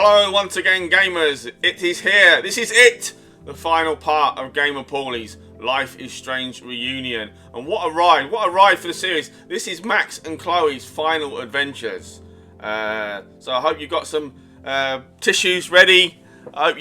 Hello once again, gamers. It is here. This is it. The final part of GamerPauly's Life is Strange reunion. And what a ride. What a ride for the series. This is Max and Chloe's final adventures. So I hope you got some tissues ready. I hope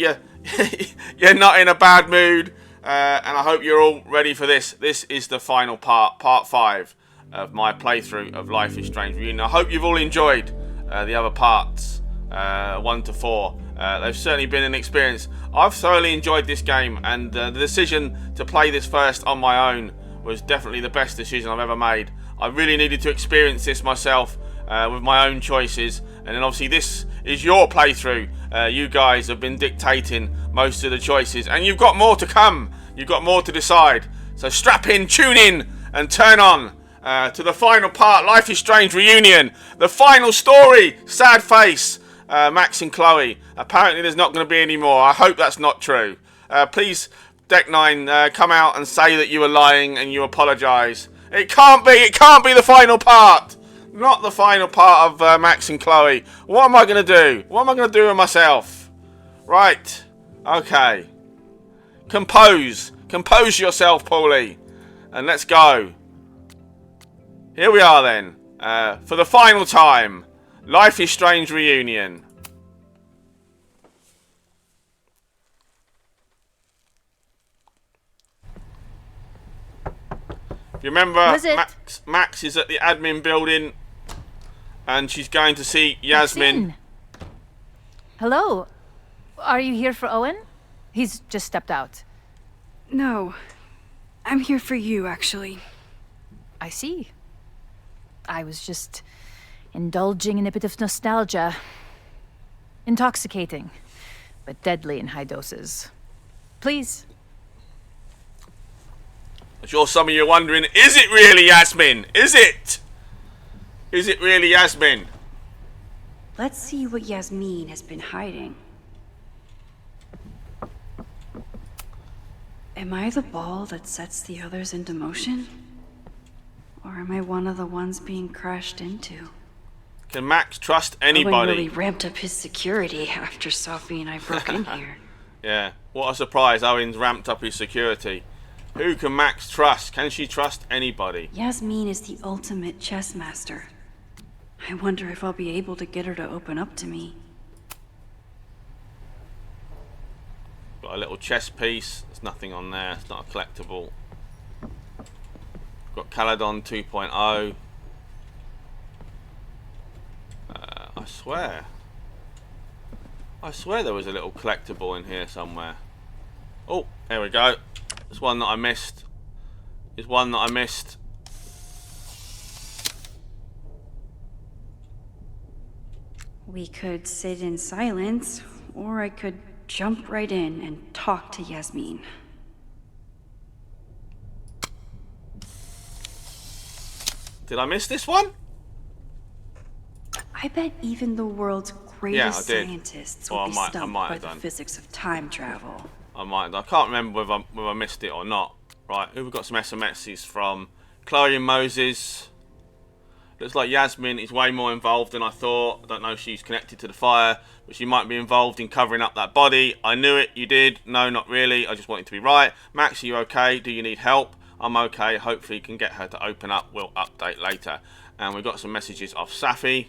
you're not in a bad mood. And I hope you're all ready for this. This is the final part 5 of my playthrough of Life is Strange reunion. I hope you've all enjoyed the other parts, 1 to 4. They've certainly been an experience. I've thoroughly enjoyed this game, and the decision to play this first on my own was definitely the best decision I've ever made. I really needed to experience this myself with my own choices, and then obviously this is your playthrough. You guys have been dictating most of the choices, and you've got more to come. You've got more to decide. So strap in, tune in, and turn on to the final part, Life is Strange reunion. The final story, sad face. Max and Chloe. Apparently there's not going to be any more. I hope that's not true. Please, Deck9, come out and say that you were lying and you apologise. It can't be the final part. Not the final part of Max and Chloe. What am I going to do? What am I going to do with myself? Right. Okay. Compose yourself, Paulie. And let's go. Here we are then. For the final time. Life is Strange reunion. If you remember, Max is at the admin building, and she's going to see Yasmin. Maxine. Hello. Are you here for Owen? He's just stepped out. No. I'm here for you, actually. I see. I was just indulging in a bit of nostalgia. Intoxicating, but deadly in high doses. Please. I'm sure some of you are wondering, is it really Yasmin? Is it? Is it really Yasmin? Let's see what Yasmin has been hiding. Am I the ball that sets the others into motion? Or am I one of the ones being crashed into? Can Max trust anybody? Owen really ramped up his security after Sophie and I broke in here. Yeah, what a surprise. Owen's ramped up his security. Who can Max trust? Can she trust anybody? Yasmin is the ultimate chess master. I wonder if I'll be able to get her to open up to me. Got a little chess piece. There's nothing on there. It's not a collectible. Got Caledon 2.0. I swear there was a little collectible in here somewhere. Oh, there we go. There's one that I missed. There's one that I missed. We could sit in silence, or I could jump right in and talk to Yasmin. Did I miss this one? I bet even the world's greatest did. scientists Well, would be I stumped might by have the done. physics of time travel. I can't remember whether I missed it or not. Right, who we got some SMSs from? Chloe and Moses. Looks like Yasmin is way more involved than I thought. I don't know if she's connected to the fire, but she might be involved in covering up that body. I knew it, you did. No, not really. I just wanted to be right. Max, are you okay? Do you need help? I'm okay. Hopefully you can get her to open up. We'll update later. And we got some messages of Safi.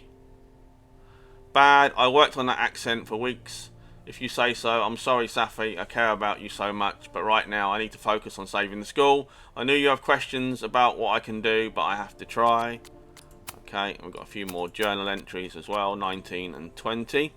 Bad. I worked on that accent for weeks. If you say so. I'm sorry, Safi. I care about you so much. But right now I need to focus on saving the school. I knew you have questions about what I can do, but I have to try. Okay, we've got a few more journal entries as well, 19 and 20.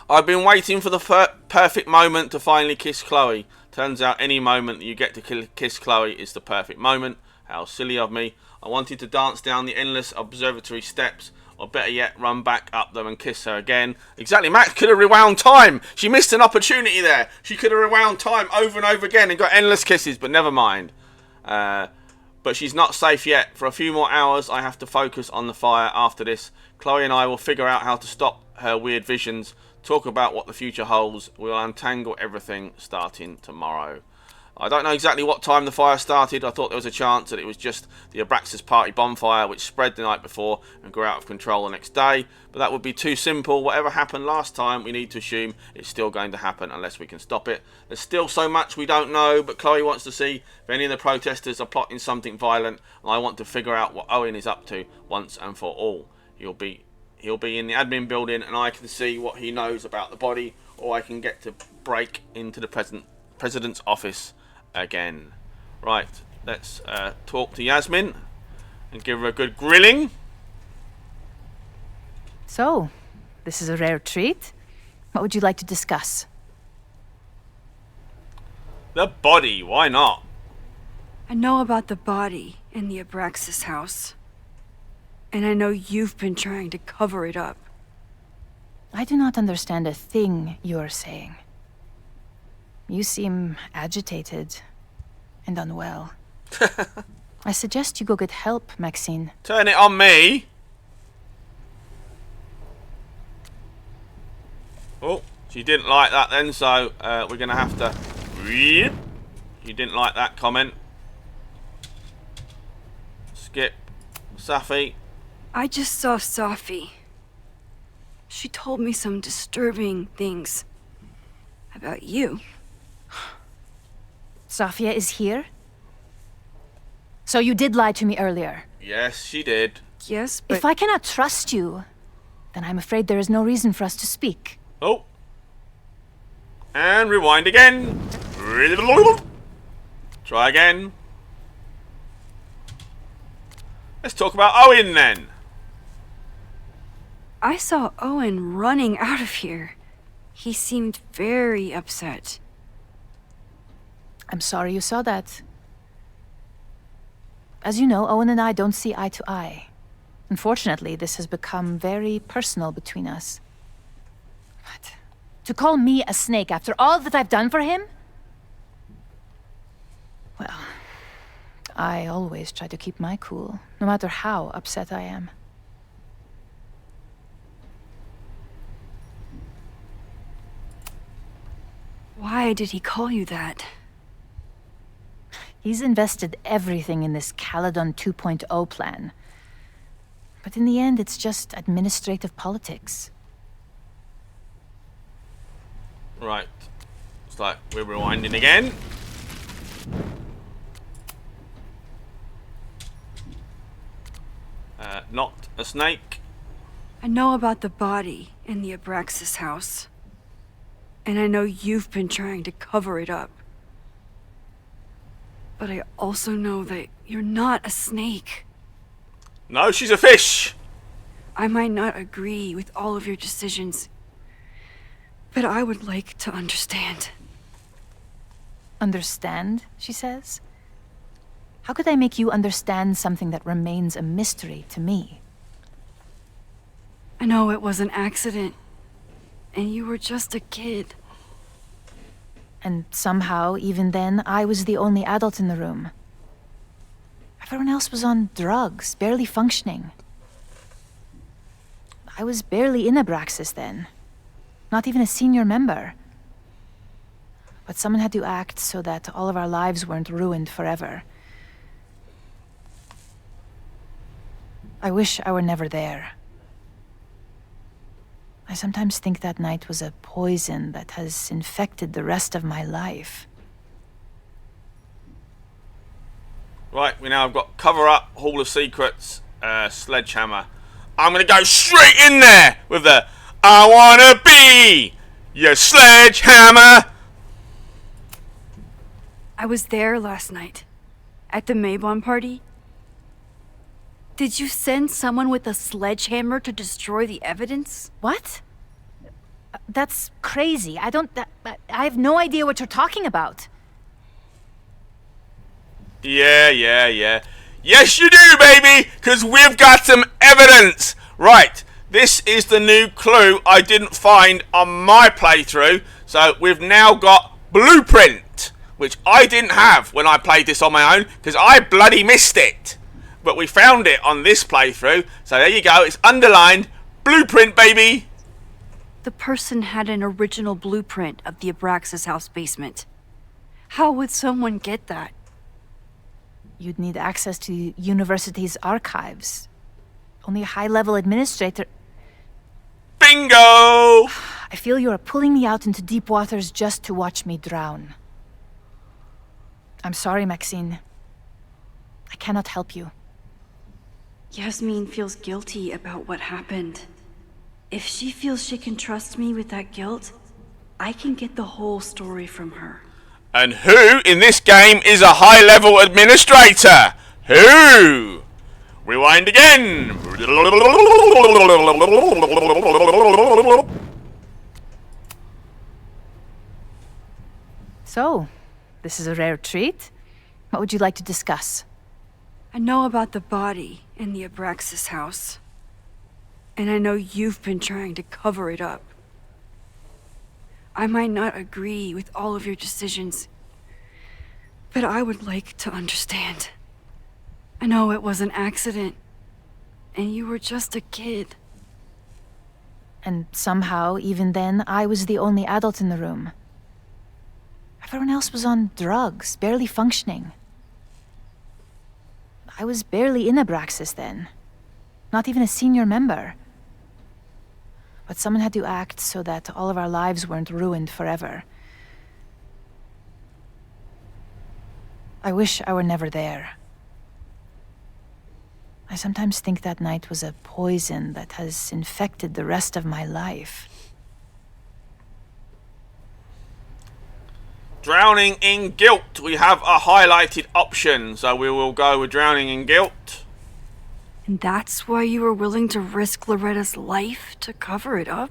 I've been waiting for the perfect moment to finally kiss Chloe. Turns out any moment that you get to kiss Chloe is the perfect moment. How silly of me. I wanted to dance down the endless observatory steps, or better yet, run back up them and kiss her again. Exactly, Max could have rewound time. She missed an opportunity there. She could have rewound time over and over again and got endless kisses, but never mind. But she's not safe yet. For a few more hours, I have to focus on the fire. After this, Chloe and I will figure out how to stop her weird visions, talk about what the future holds. We'll untangle everything starting tomorrow. I don't know exactly what time the fire started. I thought there was a chance that it was just the Abraxas party bonfire which spread the night before and grew out of control the next day. But that would be too simple. Whatever happened last time, we need to assume it's still going to happen unless we can stop it. There's still so much we don't know, but Chloe wants to see if any of the protesters are plotting something violent. And I want to figure out what Owen is up to once and for all. He'll be in the admin building and I can see what he knows about the body, or I can get to break into the president's office again. Right, let's talk to Yasmin and give her a good grilling. So, this is a rare treat. What would you like to discuss? The body, why not? I know about the body in the Abraxas house. And I know you've been trying to cover it up. I do not understand a thing you are saying. You seem agitated and unwell. I suggest you go get help, Maxine. Turn it on me. Oh, she didn't like that then, so we're going to have to... You didn't like that comment. Skip. Safi. I just saw Safi. She told me some disturbing things about you. Safia is here? So you did lie to me earlier? Yes, she did. Yes, but If I cannot trust you, then I'm afraid there is no reason for us to speak. Oh. And rewind again. Try again. Let's talk about Owen then. I saw Owen running out of here. He seemed very upset. I'm sorry you saw that. As you know, Owen and I don't see eye to eye. Unfortunately, this has become very personal between us. But to call me a snake after all that I've done for him? Well, I always try to keep my cool, no matter how upset I am. Why did he call you that? He's invested everything in this Caledon 2.0 plan. But in the end, it's just administrative politics. Right. It's like we're rewinding again. Not a snake. I know about the body in the Abraxas house. And I know you've been trying to cover it up. But I also know that you're not a snake. No, she's a fish. I might not agree with all of your decisions, but I would like to understand. Understand, she says? How could I make you understand something that remains a mystery to me? I know it was an accident, and you were just a kid. And somehow, even then, I was the only adult in the room. Everyone else was on drugs, barely functioning. I was barely in Abraxas then. Not even a senior member. But someone had to act so that all of our lives weren't ruined forever. I wish I were never there. I sometimes think that night was a poison that has infected the rest of my life. Right, we now have got Cover Up, Hall of Secrets, Sledgehammer. I'm going to go straight in there with the I wanna be your sledgehammer. I was there last night, at the Maybon party. Did you send someone with a sledgehammer to destroy the evidence? What? That's crazy. I have no idea what you're talking about. Yeah. Yes, you do, baby, because we've got some evidence. Right, this is the new clue I didn't find on my playthrough. So we've now got Blueprint, which I didn't have when I played this on my own, because I bloody missed it. But we found it on this playthrough, so there you go, it's underlined, Blueprint, baby. The person had an original blueprint of the Abraxas house basement. How would someone get that? You'd need access to the university's archives. Only a high-level administrator... Bingo! I feel you are pulling me out into deep waters just to watch me drown. I'm sorry, Maxine. I cannot help you. Yasmin feels guilty about what happened. If she feels she can trust me with that guilt, I can get the whole story from her. And who in this game is a high-level administrator? Who? Rewind again. So, this is a rare treat. What would you like to discuss? I know about the body in the Abraxas house. And I know you've been trying to cover it up. I might not agree with all of your decisions, but I would like to understand. I know it was an accident, and you were just a kid. And somehow, even then, I was the only adult in the room. Everyone else was on drugs, barely functioning. I was barely in Abraxas then. Not even a senior member. But someone had to act so that all of our lives weren't ruined forever. I wish I were never there. I sometimes think that night was a poison that has infected the rest of my life. Drowning in guilt. We have a highlighted option, so we will go with drowning in guilt. And that's why you were willing to risk Loretta's life to cover it up?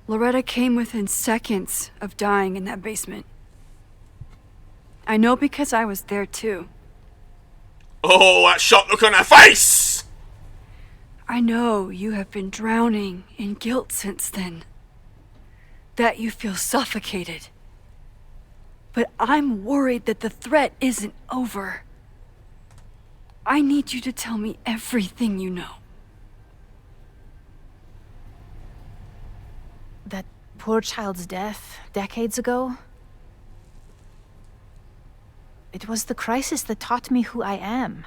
Loretta came within seconds of dying in that basement. I know because I was there too. Oh, that shocked look on her face! I know you have been drowning in guilt since then. That you feel suffocated. But I'm worried that the threat isn't over. I need you to tell me everything you know. That poor child's death, decades ago? It was the crisis that taught me who I am.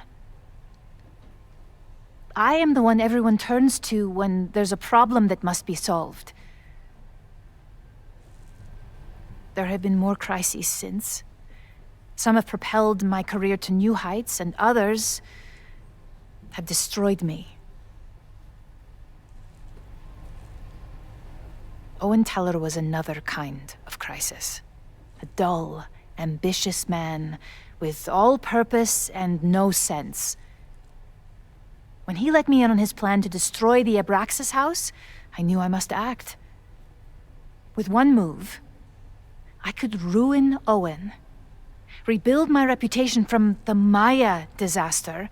I am the one everyone turns to when there's a problem that must be solved. There have been more crises since. Some have propelled my career to new heights, and others have destroyed me. Owen Teller was another kind of crisis. A dull, ambitious man with all purpose and no sense. When he let me in on his plan to destroy the Abraxas house, I knew I must act. With one move, I could ruin Owen, rebuild my reputation from the Maya disaster,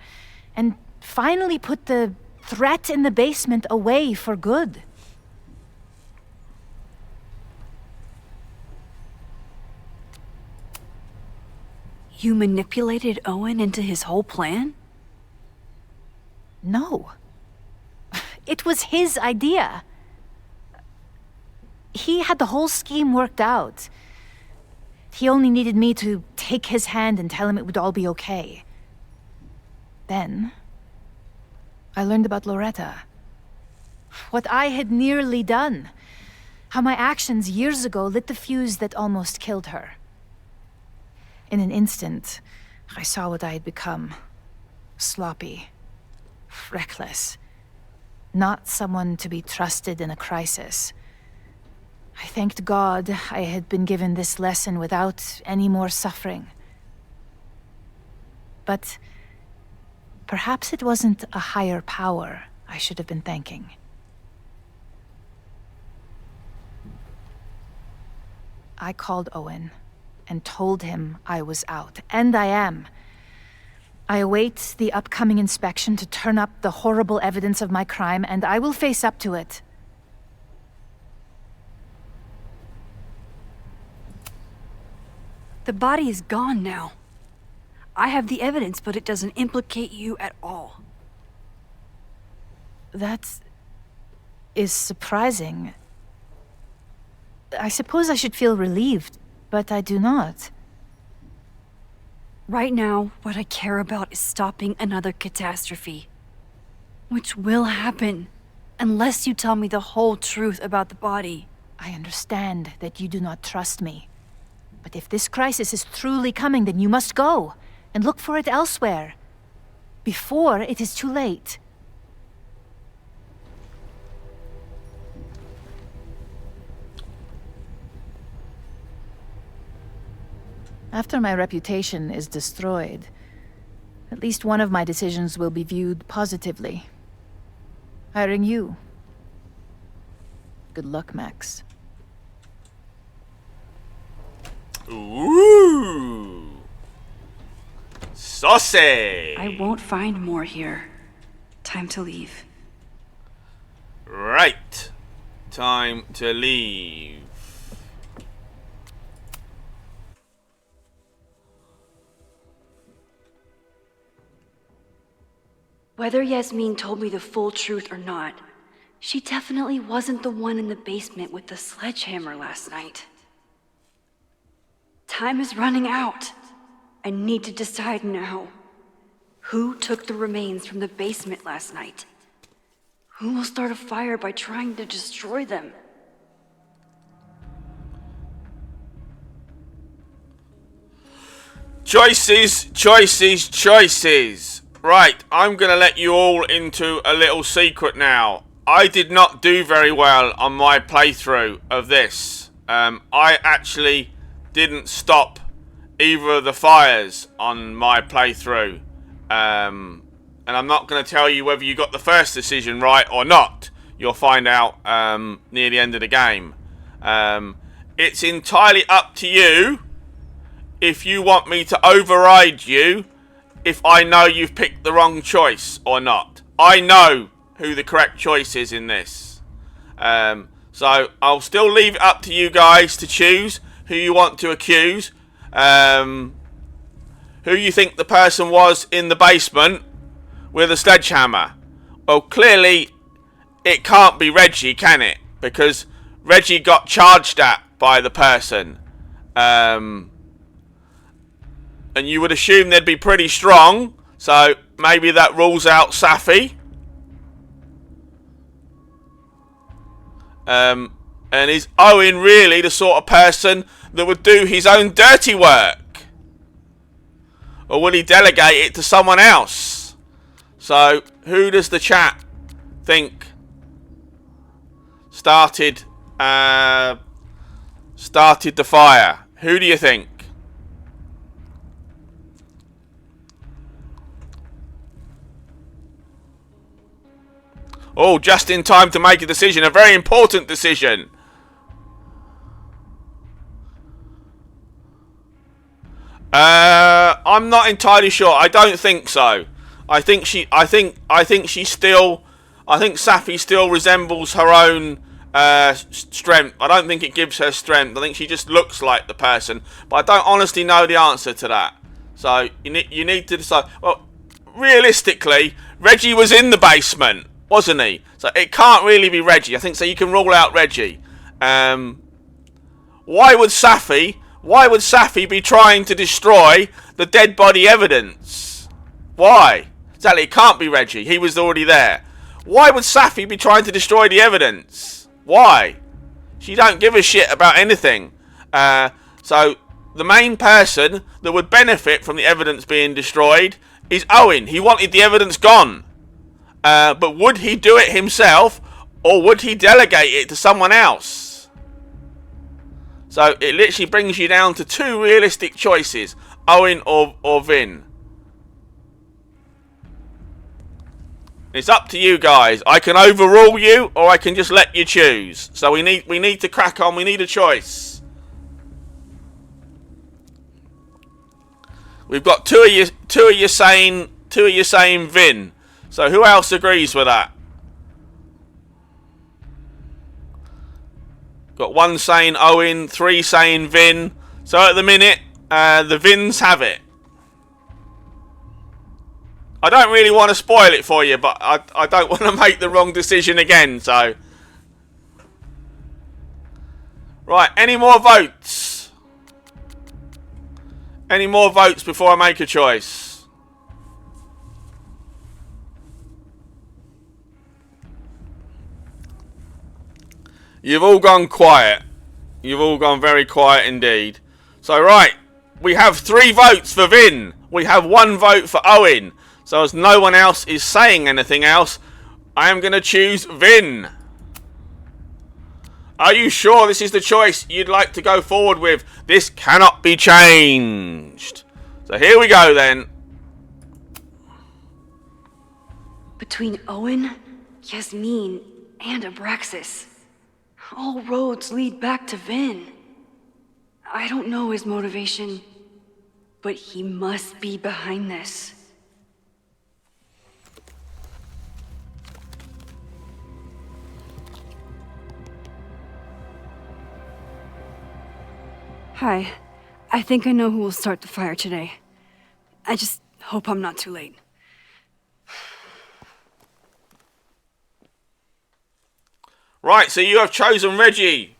and finally put the threat in the basement away for good. You manipulated Owen into his whole plan? No. It was his idea. He had the whole scheme worked out. He only needed me to take his hand and tell him it would all be okay. Then, I learned about Loretta. What I had nearly done. How my actions years ago lit the fuse that almost killed her. In an instant, I saw what I had become. Sloppy. Reckless. Not someone to be trusted in a crisis. I thanked God I had been given this lesson without any more suffering. But perhaps it wasn't a higher power I should have been thanking. I called Owen and told him I was out, and I am. I await the upcoming inspection to turn up the horrible evidence of my crime, and I will face up to it. The body is gone now. I have the evidence, but it doesn't implicate you at all. That is surprising. I suppose I should feel relieved, but I do not. Right now, what I care about is stopping another catastrophe. Which will happen, unless you tell me the whole truth about the body. I understand that you do not trust me. But if this crisis is truly coming, then you must go and look for it elsewhere. Before it is too late. After my reputation is destroyed, at least one of my decisions will be viewed positively. Hiring you. Good luck, Max. Ooh. Saucy. I won't find more here. Time to leave. Right. Time to leave. Whether Yasmin told me the full truth or not, she definitely wasn't the one in the basement with the sledgehammer last night. Time is running out. I need to decide now. Who took the remains from the basement last night? Who will start a fire by trying to destroy them? Choices, choices, choices. Right, I'm going to let you all into a little secret now. I did not do very well on my playthrough of this. I actually didn't stop either of the fires on my playthrough. And I'm not going to tell you whether you got the first decision right or not. You'll find out near the end of the game. It's entirely up to you if you want me to override you if I know you've picked the wrong choice or not. I know who the correct choice is in this. So I'll still leave it up to you guys to choose who you want to accuse. Who you think the person was in the basement with a sledgehammer. Well, clearly it can't be Reggie, can it? Because Reggie got charged at by the person. And you would assume they'd be pretty strong. So maybe that rules out Safi. And is Owen really the sort of person that would do his own dirty work? Or would he delegate it to someone else? So who does the chat think started the fire? Who do you think? Oh, just in time to make a decision. A very important decision. I'm not entirely sure. I don't think so. I think Safi still resembles her own strength. I don't think it gives her strength. I think she just looks like the person. But I don't honestly know the answer to that. So you need to decide. Well, realistically, Reggie was in the basement, wasn't he? So it can't really be Reggie. I think so. You can rule out Reggie. Why would Safi be trying to destroy the dead body evidence? Why? Exactly. It can't be Reggie. He was already there. Why would Safi be trying to destroy the evidence? Why? She don't give a shit about anything. So the main person that would benefit from the evidence being destroyed is Owen. He wanted the evidence gone. But would he do it himself, or would he delegate it to someone else? So it literally brings you down to two realistic choices, Owen or Vin. It's up to you guys. I can overrule you, or I can just let you choose. So we need to crack on. We need a choice. We've got two of you saying Vin. So who else agrees with that? Got one saying Owen, 3 saying Vin. So at the minute, the Vins have it. I don't really want to spoil it for you, but I don't want to make the wrong decision again, so. Right, any more votes? Any more votes before I make a choice? You've all gone quiet. You've all gone very quiet indeed. So, right. We have 3 votes for Vin. We have 1 vote for Owen. So, as no one else is saying anything else, I am going to choose Vin. Are you sure this is the choice you'd like to go forward with? This cannot be changed. So, here we go then. Between Owen, Yasmin, and Abraxas, all roads lead back to Vin. I don't know his motivation, but he must be behind this. Hi. I think I know who will start the fire today. I just hope I'm not too late. Right, so you have chosen Reggie.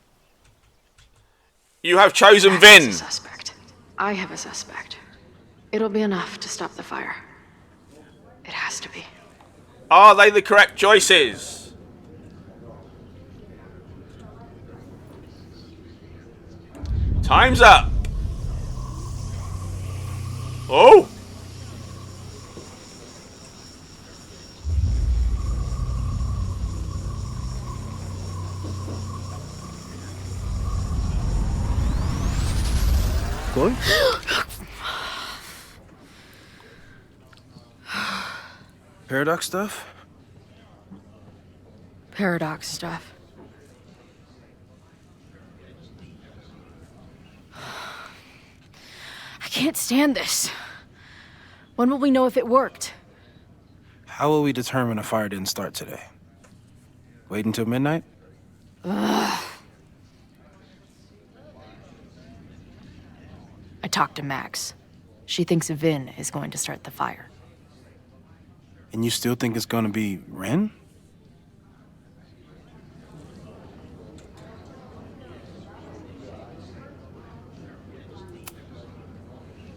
You have chosen Vin. A suspect. I have a suspect. It'll be enough to stop the fire. It has to be. Are they the correct choices? Time's up. Oh. Chloe? Paradox stuff? Paradox stuff. I can't stand this. When will we know if it worked? How will we determine a fire didn't start today? Wait until midnight? Ugh. I talked to Max. She thinks Vin is going to start the fire. And you still think it's gonna be Ren?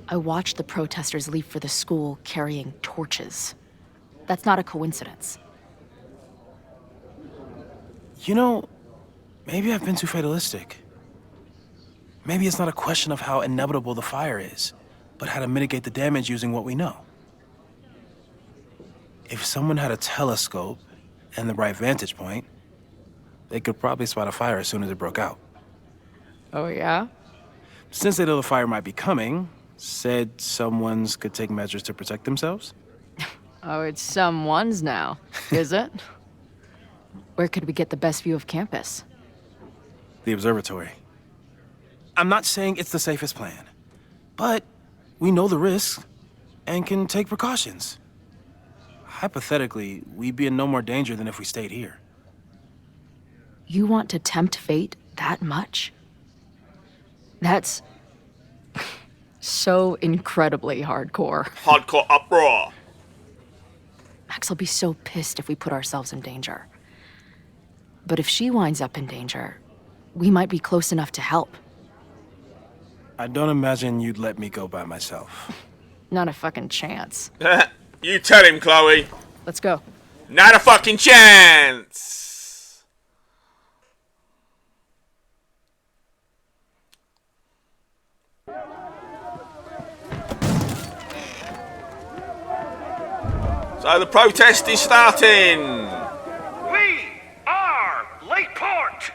I watched the protesters leave for the school carrying torches. That's not a coincidence. You know, maybe I've been too fatalistic. Maybe it's not a question of how inevitable the fire is, but how to mitigate the damage using what we know. If someone had a telescope and the right vantage point, they could probably spot a fire as soon as it broke out. Oh, yeah? Since they know the fire might be coming, said someone's could take measures to protect themselves? Oh, it's someone's now, is it? Where could we get the best view of campus? The observatory. I'm not saying it's the safest plan, but we know the risks and can take precautions. Hypothetically, we'd be in no more danger than if we stayed here. You want to tempt fate that much? That's so incredibly hardcore. Hardcore uproar. Max will be so pissed if we put ourselves in danger. But if she winds up in danger, we might be close enough to help. I don't imagine you'd let me go by myself. Not a fucking chance. You tell him, Chloe. Let's go. Not a fucking chance. So the protest is starting. We are Lakeport.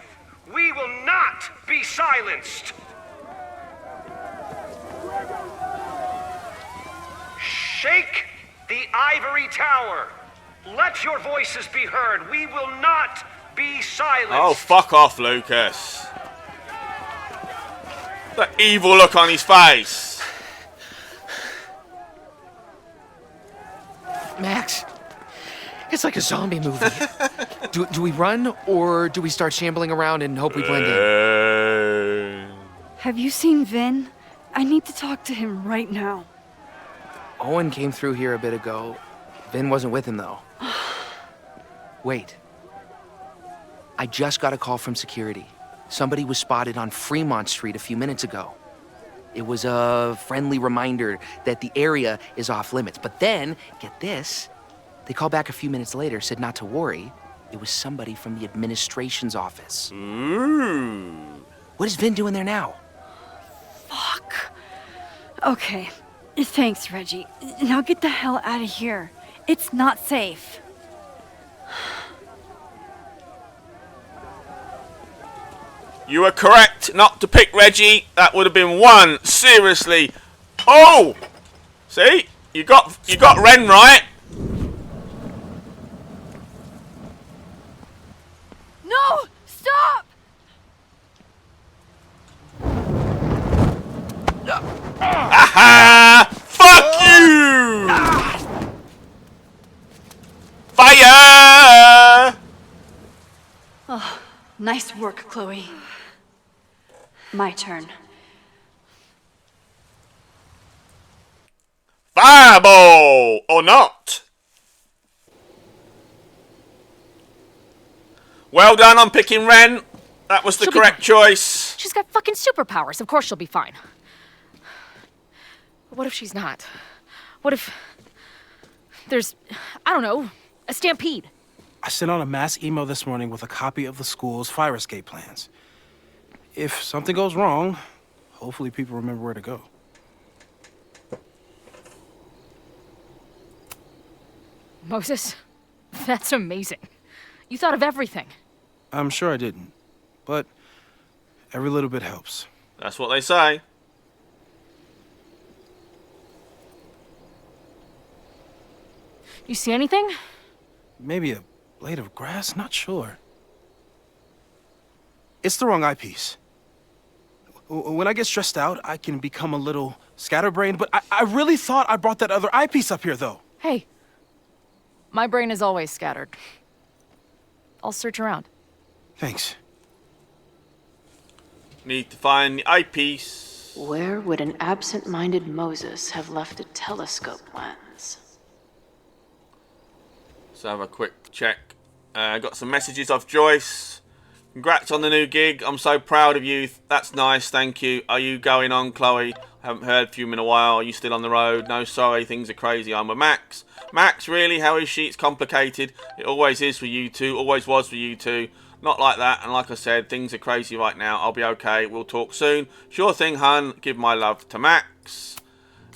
We will not be silenced. Shake the ivory tower. Let your voices be heard. We will not be silenced. Oh, fuck off, Lucas. The evil look on his face. Max, it's like a zombie movie. do we run, or do we start shambling around and hope we blend in? Have you seen Vin? I need to talk to him right now. Owen came through here a bit ago. Vin wasn't with him, though. Wait. I just got a call from security. Somebody was spotted on Fremont Street a few minutes ago. It was a friendly reminder that the area is off limits. But then, get this, they called back a few minutes later, said not to worry. It was somebody from the administration's office. Ooh. What is Vin doing there now? Fuck. Okay. Thanks, Reggie. Now get the hell out of here. It's not safe. You were correct not to pick Reggie. That would have been one. Seriously. Oh! See? You got Ren right. No! Stop! Aha! Fuck you! Fire! Nice work, Chloe. My turn. Fireball! Or not. Well done on picking Ren. That was the She'll be correct fine. choice. She's got fucking superpowers. Of course she'll be fine. But what if she's not? What if there's, I don't know, a stampede? I sent out a mass email this morning with a copy of the school's fire escape plans. If something goes wrong, hopefully people remember where to go. Moses, that's amazing. You thought of everything. I'm sure I didn't, but every little bit helps. That's what they say. You see anything? Maybe a blade of grass, not sure. It's the wrong eyepiece. When I get stressed out, I can become a little scatterbrained, but I really thought I brought that other eyepiece up here, though. Hey, my brain is always scattered. I'll search around. Thanks. Need to find the eyepiece. Where would an absent-minded Moses have left a telescope lens? Let's have a quick check. Got some messages off Joyce. Congrats on the new gig. I'm so proud of you. That's nice, thank you. Are you going on, Chloe? I haven't heard from you in a while. Are you still on the road? No, sorry, things are crazy. I'm with Max. Max, really? How is she? It's complicated. It always is for you two. Always was for you two. Not like that. And like I said, things are crazy right now. I'll be okay. We'll talk soon. Sure thing, hun. Give my love to Max.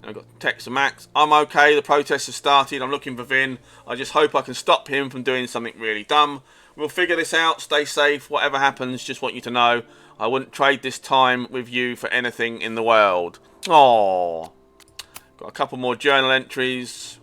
I got text to Max. I'm okay. The protest has started. I'm looking for Vin. I just hope I can stop him from doing something really dumb. We'll figure this out. Stay safe. Whatever happens, just want you to know I wouldn't trade this time with you for anything in the world. Aww. Got a couple more journal entries.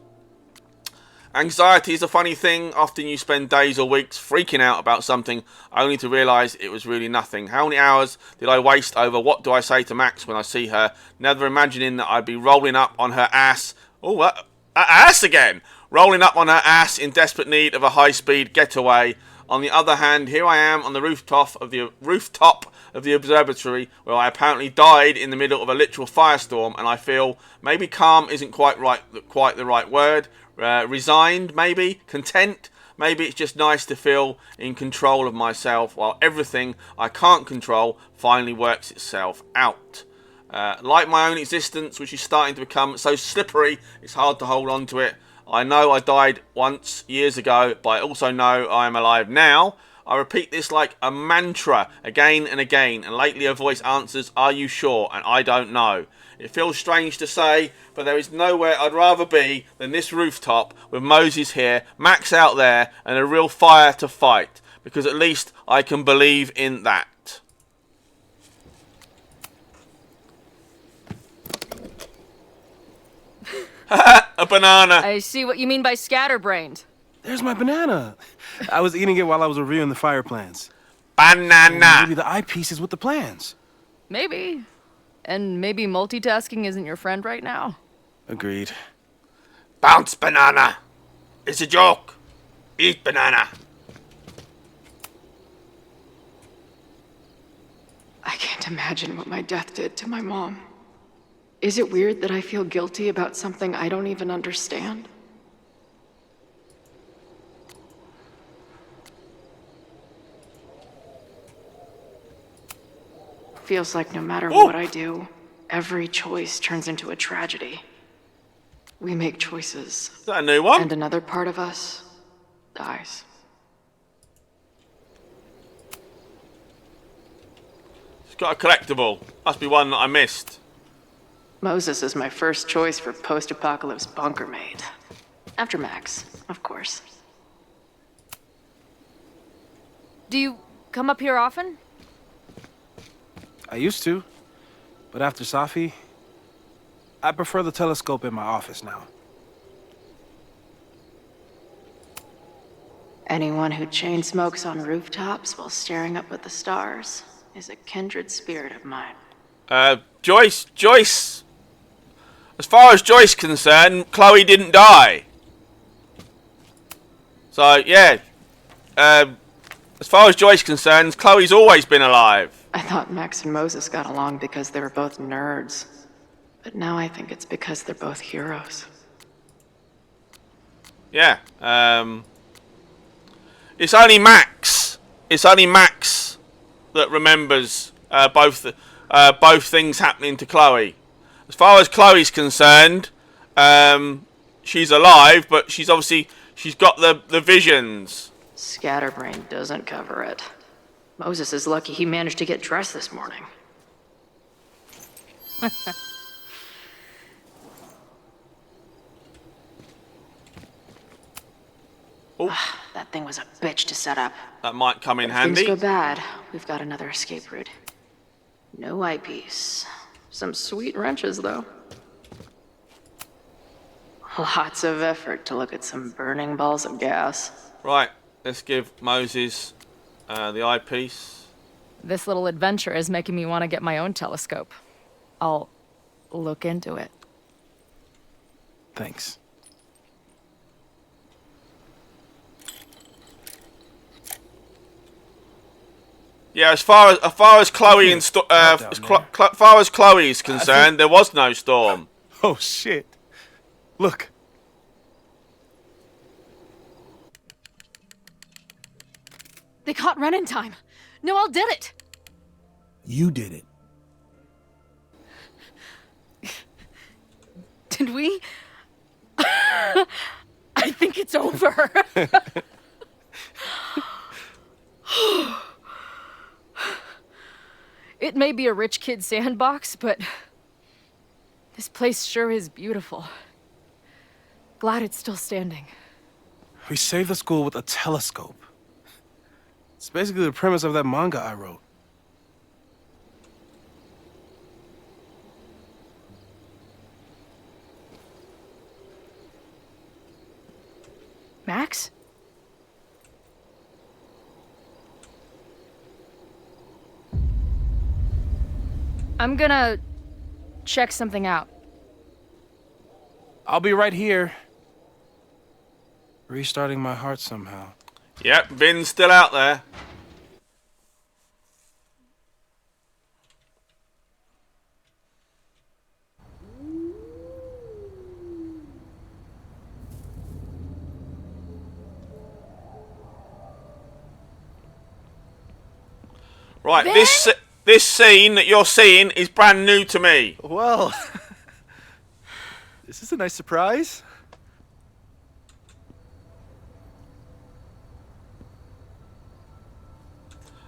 Anxiety is a funny thing. Often you spend days or weeks freaking out about something only to realise it was really nothing. How many hours did I waste over what do I say to Max when I see her? Never imagining that I'd be rolling up on her ass. Oh, what? Ass again! Rolling up on her ass in desperate need of a high-speed getaway. On the other hand, here I am on the rooftop of the observatory where I apparently died in the middle of a literal firestorm, and I feel maybe calm isn't quite the right word. Resigned, maybe. Content. Maybe it's just nice to feel in control of myself while everything I can't control finally works itself out. Like my own existence, which is starting to become so slippery, it's hard to hold on to it. I know I died once, years ago, but I also know I am alive now. I repeat this like a mantra again and again, and lately a voice answers, "Are you sure?" And I don't know. It feels strange to say, but there is nowhere I'd rather be than this rooftop with Moses here, Max out there, and a real fire to fight, because at least I can believe in that. A banana. I see what you mean by scatterbrained. There's my banana. I was eating it while I was reviewing the fire plans. Banana. Maybe the eyepiece is with the plans. Maybe. And maybe multitasking isn't your friend right now. Agreed. Bounce banana. It's a joke. Eat banana. I can't imagine what my death did to my mom. Is it weird that I feel guilty about something I don't even understand? Feels like no matter what I do, every choice turns into a tragedy. We make choices, Is that a new one? and another part of us dies. It's got a collectible. Must be one that I missed. Moses is my first choice for post-apocalypse bunker maid. After Max, of course. Do you come up here often? I used to, but after Safi, I prefer the telescope in my office now. Anyone who chain smokes on rooftops while staring up at the stars is a kindred spirit of mine. Joyce. As far as Joyce is concerned, Chloe didn't die. So, yeah. As far as Joyce is concerned, Chloe's always been alive. I thought Max and Moses got along because they were both nerds. But now I think it's because they're both heroes. Yeah. It's only Max. It's only Max that remembers both things happening to Chloe. As far as Chloe's concerned, she's alive, but she's got the visions. Scatterbrain doesn't cover it. Moses is lucky he managed to get dressed this morning. That thing was a bitch to set up. That might come in If handy. things go bad, we've got another escape route. No eyepiece. Some sweet wrenches, though. Lots of effort to look at some burning balls of gas. Right, let's give Moses the eyepiece. This little adventure is making me want to get my own telescope. I'll look into it. Thanks. Yeah, as far as Chloe and far as Chloe's concerned, there was no storm. Oh shit. Look. They caught Ren in time. Noel did it. You did it. Did we? I think it's over. It may be a rich kid sandbox, but this place sure is beautiful. Glad it's still standing. We saved the school with a telescope. It's basically the premise of that manga I wrote. Max? I'm gonna check something out. I'll be right here. Restarting my heart somehow. Yep, Vin's still out there. Right, this scene that you're seeing is brand new to me. Well, this is a nice surprise.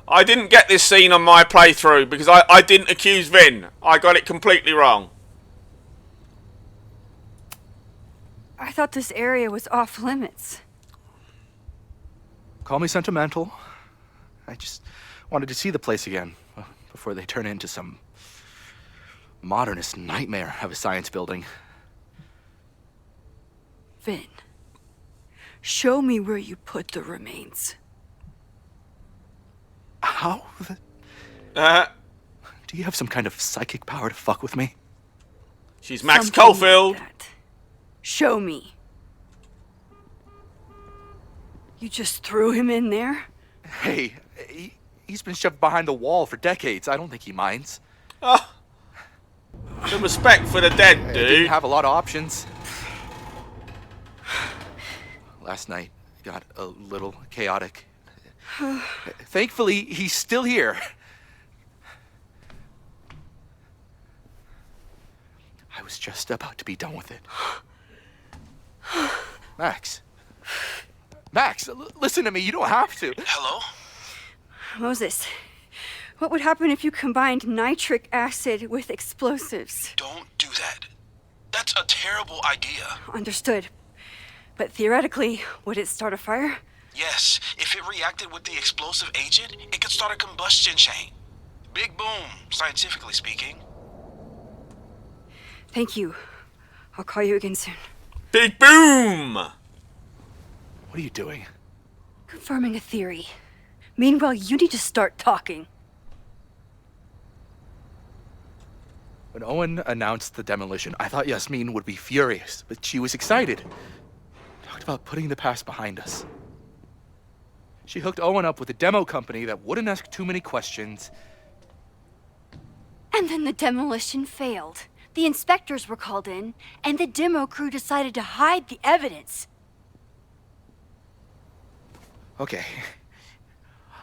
I didn't get this scene on my playthrough because I didn't accuse Vin. I got it completely wrong. I thought this area was off limits. Call me sentimental. I just wanted to see the place again before they turn into some modernist nightmare of a science building. Vin, show me where you put the remains. How? Do you have some kind of psychic power to fuck with me? She's Max Something Caulfield. like that. Show me. You just threw him in there? Hey, he's been shoved behind the wall for decades. I don't think he minds. Oh, the respect for the dead, I dude. didn't have a lot of options. Last night got a little chaotic. Thankfully, he's still here. I was just about to be done with it. Max. Max, listen to me. You don't have to. Hello? Moses, what would happen if you combined nitric acid with explosives? Don't do that. That's a terrible idea. Understood. But theoretically, would it start a fire? Yes, if it reacted with the explosive agent, it could start a combustion chain. Big boom, scientifically speaking. Thank you. I'll call you again soon. Big boom! What are you doing? Confirming a theory. Meanwhile, you need to start talking. When Owen announced the demolition, I thought Yasmin would be furious, but she was excited. Talked about putting the past behind us. She hooked Owen up with a demo company that wouldn't ask too many questions. And then the demolition failed. The inspectors were called in, and the demo crew decided to hide the evidence. Okay.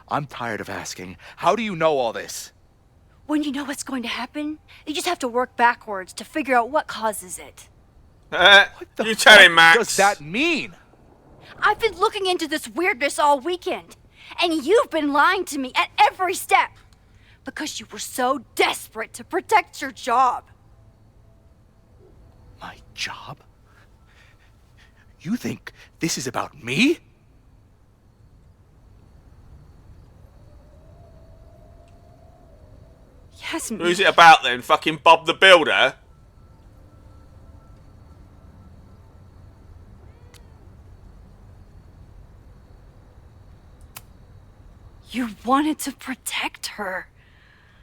I'm tired of asking. How do you know all this? When you know what's going to happen, you just have to work backwards to figure out what causes it. What the You tell him, fuck Max. does that mean? I've been looking into this weirdness all weekend, and you've been lying to me at every step because you were so desperate to protect your job. My job? You think this is about me? Yasmin. Who's it about then? Fucking Bob the Builder? You wanted to protect her.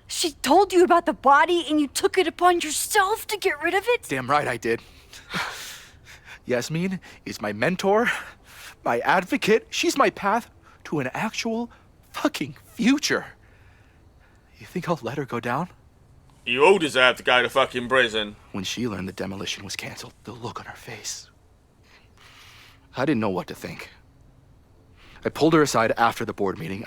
She told you about the body and you took it upon yourself to get rid of it? Damn right I did. Yasmin is my mentor, my advocate. She's my path to an actual fucking future. You think I'll let her go down? You all deserve to go to fucking prison. When she learned the demolition was canceled, the look on her face. I didn't know what to think. I pulled her aside after the board meeting.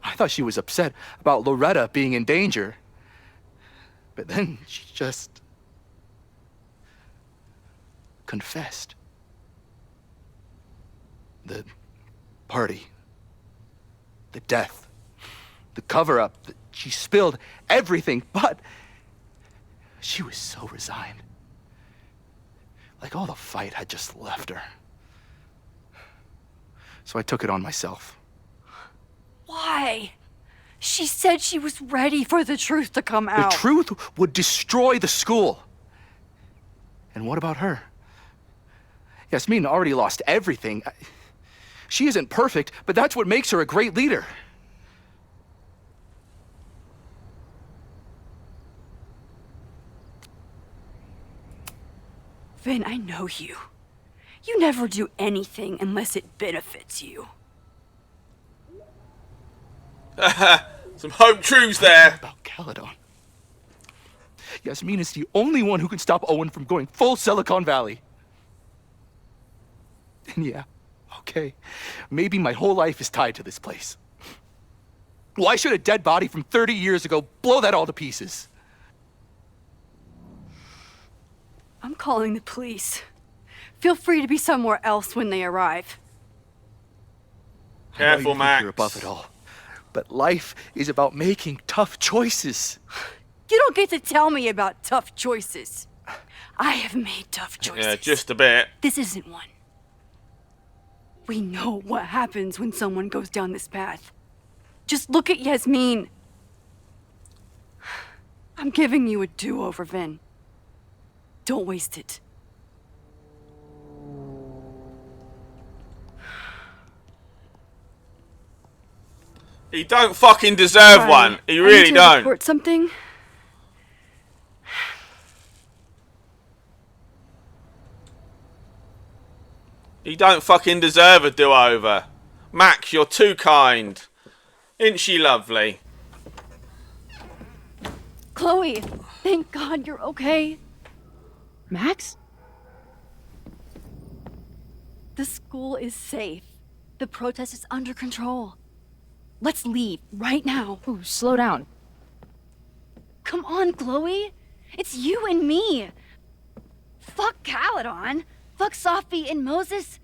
I thought she was upset about Loretta being in danger. But then she just confessed. The party, the death, the cover-up, she spilled everything, but she was so resigned. Like all the fight had just left her. So I took it on myself. Why? She said she was ready for the truth to come out. The truth would destroy the school. And what about her? Yasmin already lost everything. She isn't perfect, but that's what makes her a great leader. Vin, I know you. You never do anything unless it benefits you. Some home truths there. About Caledon. Yasmin is the only one who can stop Owen from going full Silicon Valley. And yeah, okay, maybe my whole life is tied to this place. Why should a dead body from 30 years ago blow that all to pieces? I'm calling the police. Feel free to be somewhere else when they arrive. I know you Careful, think Max. You're above it all. But life is about making tough choices. You don't get to tell me about tough choices. I have made tough choices. Yeah, just a bit. This isn't one. We know what happens when someone goes down this path. Just look at Yasmin. I'm giving you a do-over, Vin. Don't waste it. He don't fucking deserve Sorry, one. He I really need to don't. report something. He don't fucking deserve a do-over. Max, you're too kind. Isn't she lovely? Chloe, thank God you're okay. Max? The school is safe. The protest is under control. Let's leave right now. Ooh, slow down. Come on, Chloe. It's you and me. Fuck Caledon. Fuck Sophie and Moses.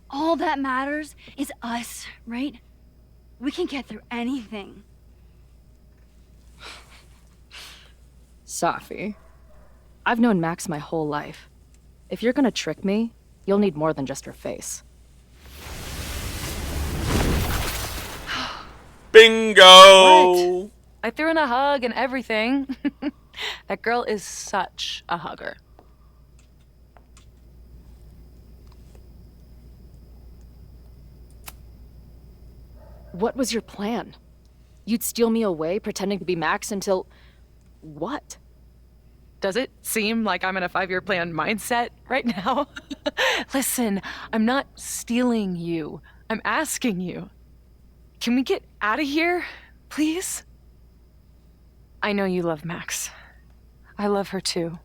All that matters is us, right? We can get through anything. Safi, I've known Max my whole life. If you're gonna trick me, you'll need more than just her face. Bingo! What? I threw in a hug and everything. That girl is such a hugger. What was your plan? You'd steal me away, pretending to be Max until... what? Does it seem like I'm in a 5-year plan mindset right now? Listen, I'm not stealing you. I'm asking you. Can we get out of here, please? I know you love Max. I love her too.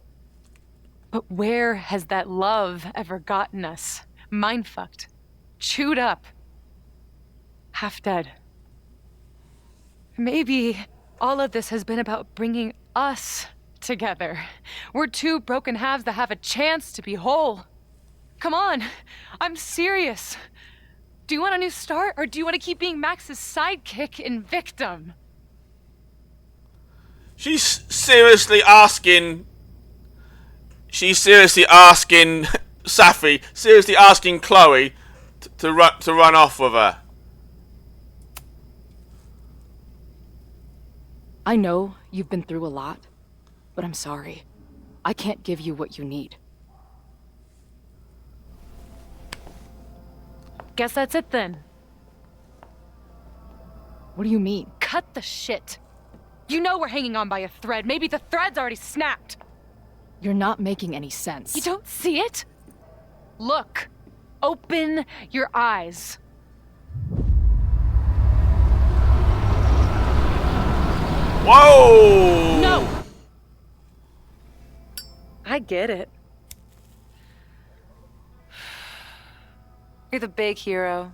But where has that love ever gotten us? Mind-fucked. Chewed up. Half dead. Maybe all of this has been about bringing us together. We're two broken halves that have a chance to be whole. Come on, I'm serious. Do you want a new start, or do you want to keep being Max's sidekick and victim? She's seriously asking Safi, seriously asking Chloe to run off with her. I know you've been through a lot, but I'm sorry. I can't give you what you need. Guess that's it then. What do you mean? Cut the shit. You know we're hanging on by a thread. Maybe the thread's already snapped. You're not making any sense. You don't see it? Look. Open your eyes. Whoa! No! I get it. You're the big hero.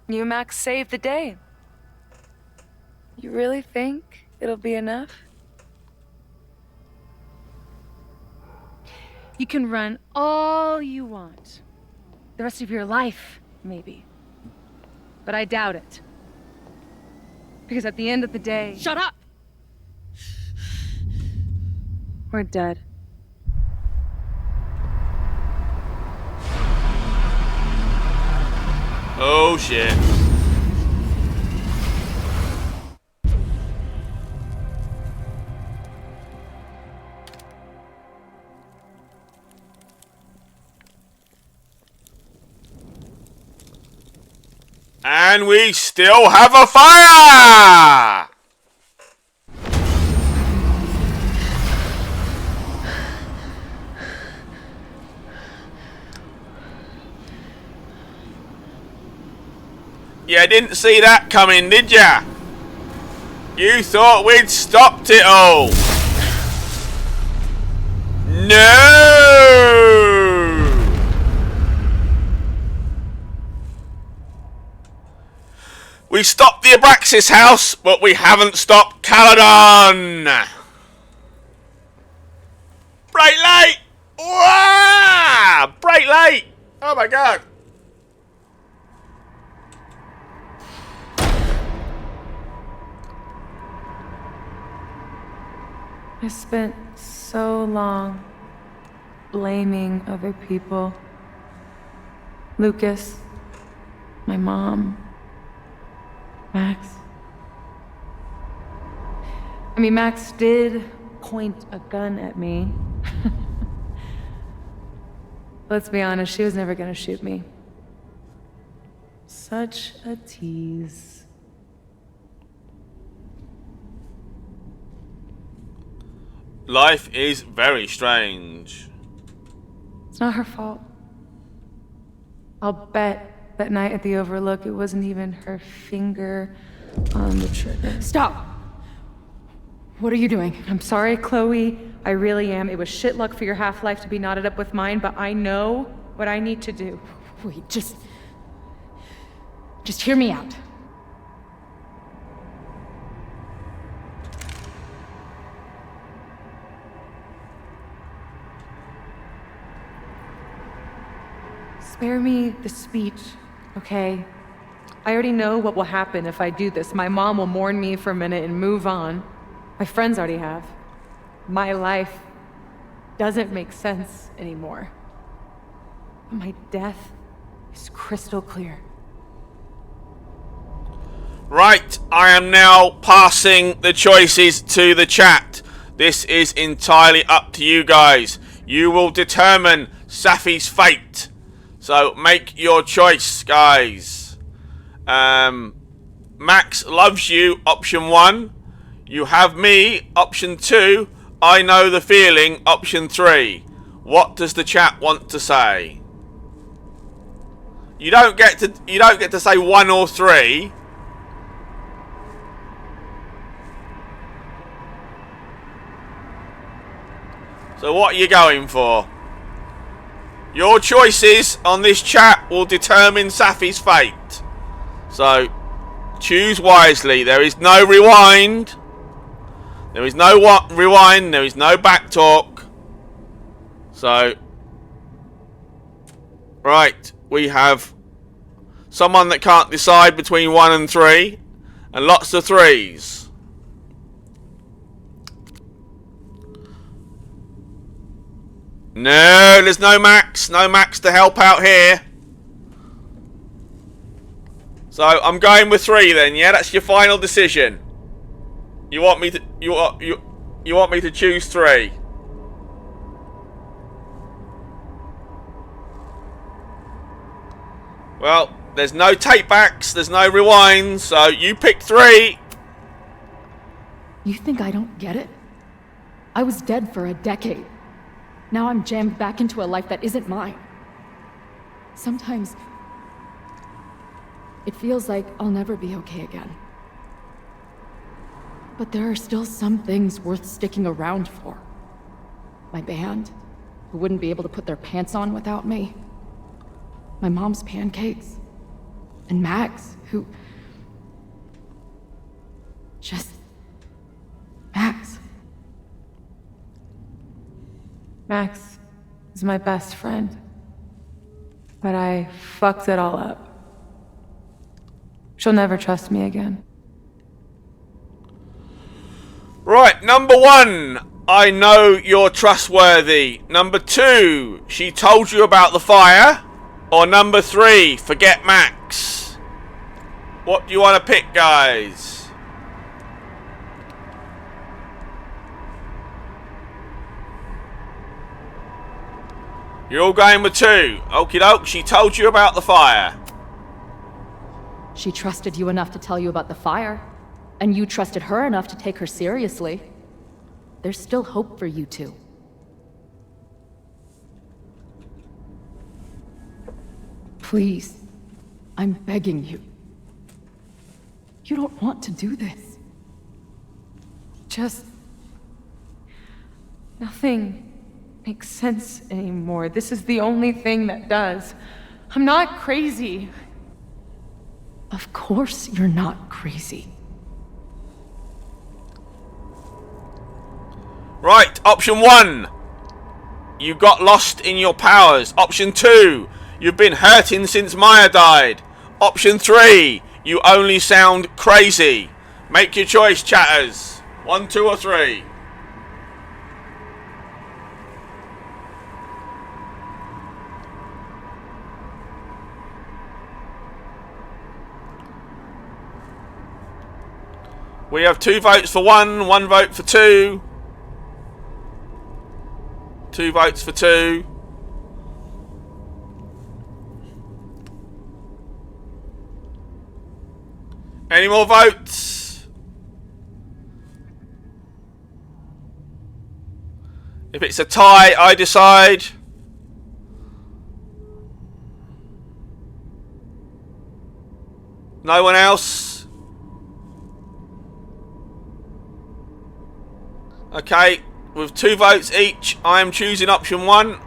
You and Max saved the day. You really think it'll be enough? You can run all you want. The rest of your life, maybe. But I doubt it. Because at the end of the day... Shut up! We're dead. Oh shit. And we still have a fire! You didn't see that coming, did ya? You thought we'd stopped it all. No! We stopped the Abraxas house, but we haven't stopped Caledon! Bright light! Wow! Bright light! Oh my god! I spent so long blaming other people. Lucas, my mom, Max. I mean, Max did point a gun at me. Let's be honest, she was never gonna shoot me. Such a tease. Life is very strange. It's not her fault. I'll bet that night at the Overlook it wasn't even her finger on the trigger. Stop! What are you doing? I'm sorry, Chloe. I really am. It was shit luck for your half-life to be knotted up with mine, but I know what I need to do. Wait, just hear me out. Spare me the speech, okay? I already know what will happen if I do this. My mom will mourn me for a minute and move on. My friends already have. My life doesn't make sense anymore. My death is crystal clear. Right, I am now passing the choices to the chat. This is entirely up to you guys. You will determine Safi's fate. So make your choice, guys. Max loves you, option 1. You have me, option 2. I know the feeling, option 3. What does the chat want to say? You don't get to say 1 or 3. So what are you going for? Your choices on this chat will determine Safi's fate. So choose wisely. There is no rewind. There is no rewind. There is no back talk. So right, we have someone that can't decide between 1 and 3, and lots of 3s. No, there's no Max. No Max to help out here. So I'm going with 3 then. Yeah, that's your final decision. You want me to you want me to choose 3? Well, there's no take backs. There's no rewinds. So you pick 3. You think I don't get it? I was dead for a decade. Now I'm jammed back into a life that isn't mine. Sometimes it feels like I'll never be okay again. But there are still some things worth sticking around for. My band, who wouldn't be able to put their pants on without me. My mom's pancakes. And Max, who... just... Max. Max is my best friend. But I fucked it all up. She'll never trust me again. Right, number 1, I know you're trustworthy. Number 2, she told you about the fire. Or number 3, forget Max. What do you want to pick, guys? You're all going with 2. Okie doke, she told you about the fire. She trusted you enough to tell you about the fire. And you trusted her enough to take her seriously. There's still hope for you two. Please, I'm begging you. You don't want to do this. Just... nothing makes sense anymore. This is the only thing that does. I'm not crazy. Of course you're not crazy. Right, option 1. You got lost in your powers. Option 2. You've been hurting since Maya died. Option 3. You only sound crazy. Make your choice, chatters. 1, 2, or 3. We have 2 votes for 1, 1 vote for 2. 2 votes for 2. Any more votes? If it's a tie, I decide. No one else? Okay, with 2 votes each, I am choosing option 1.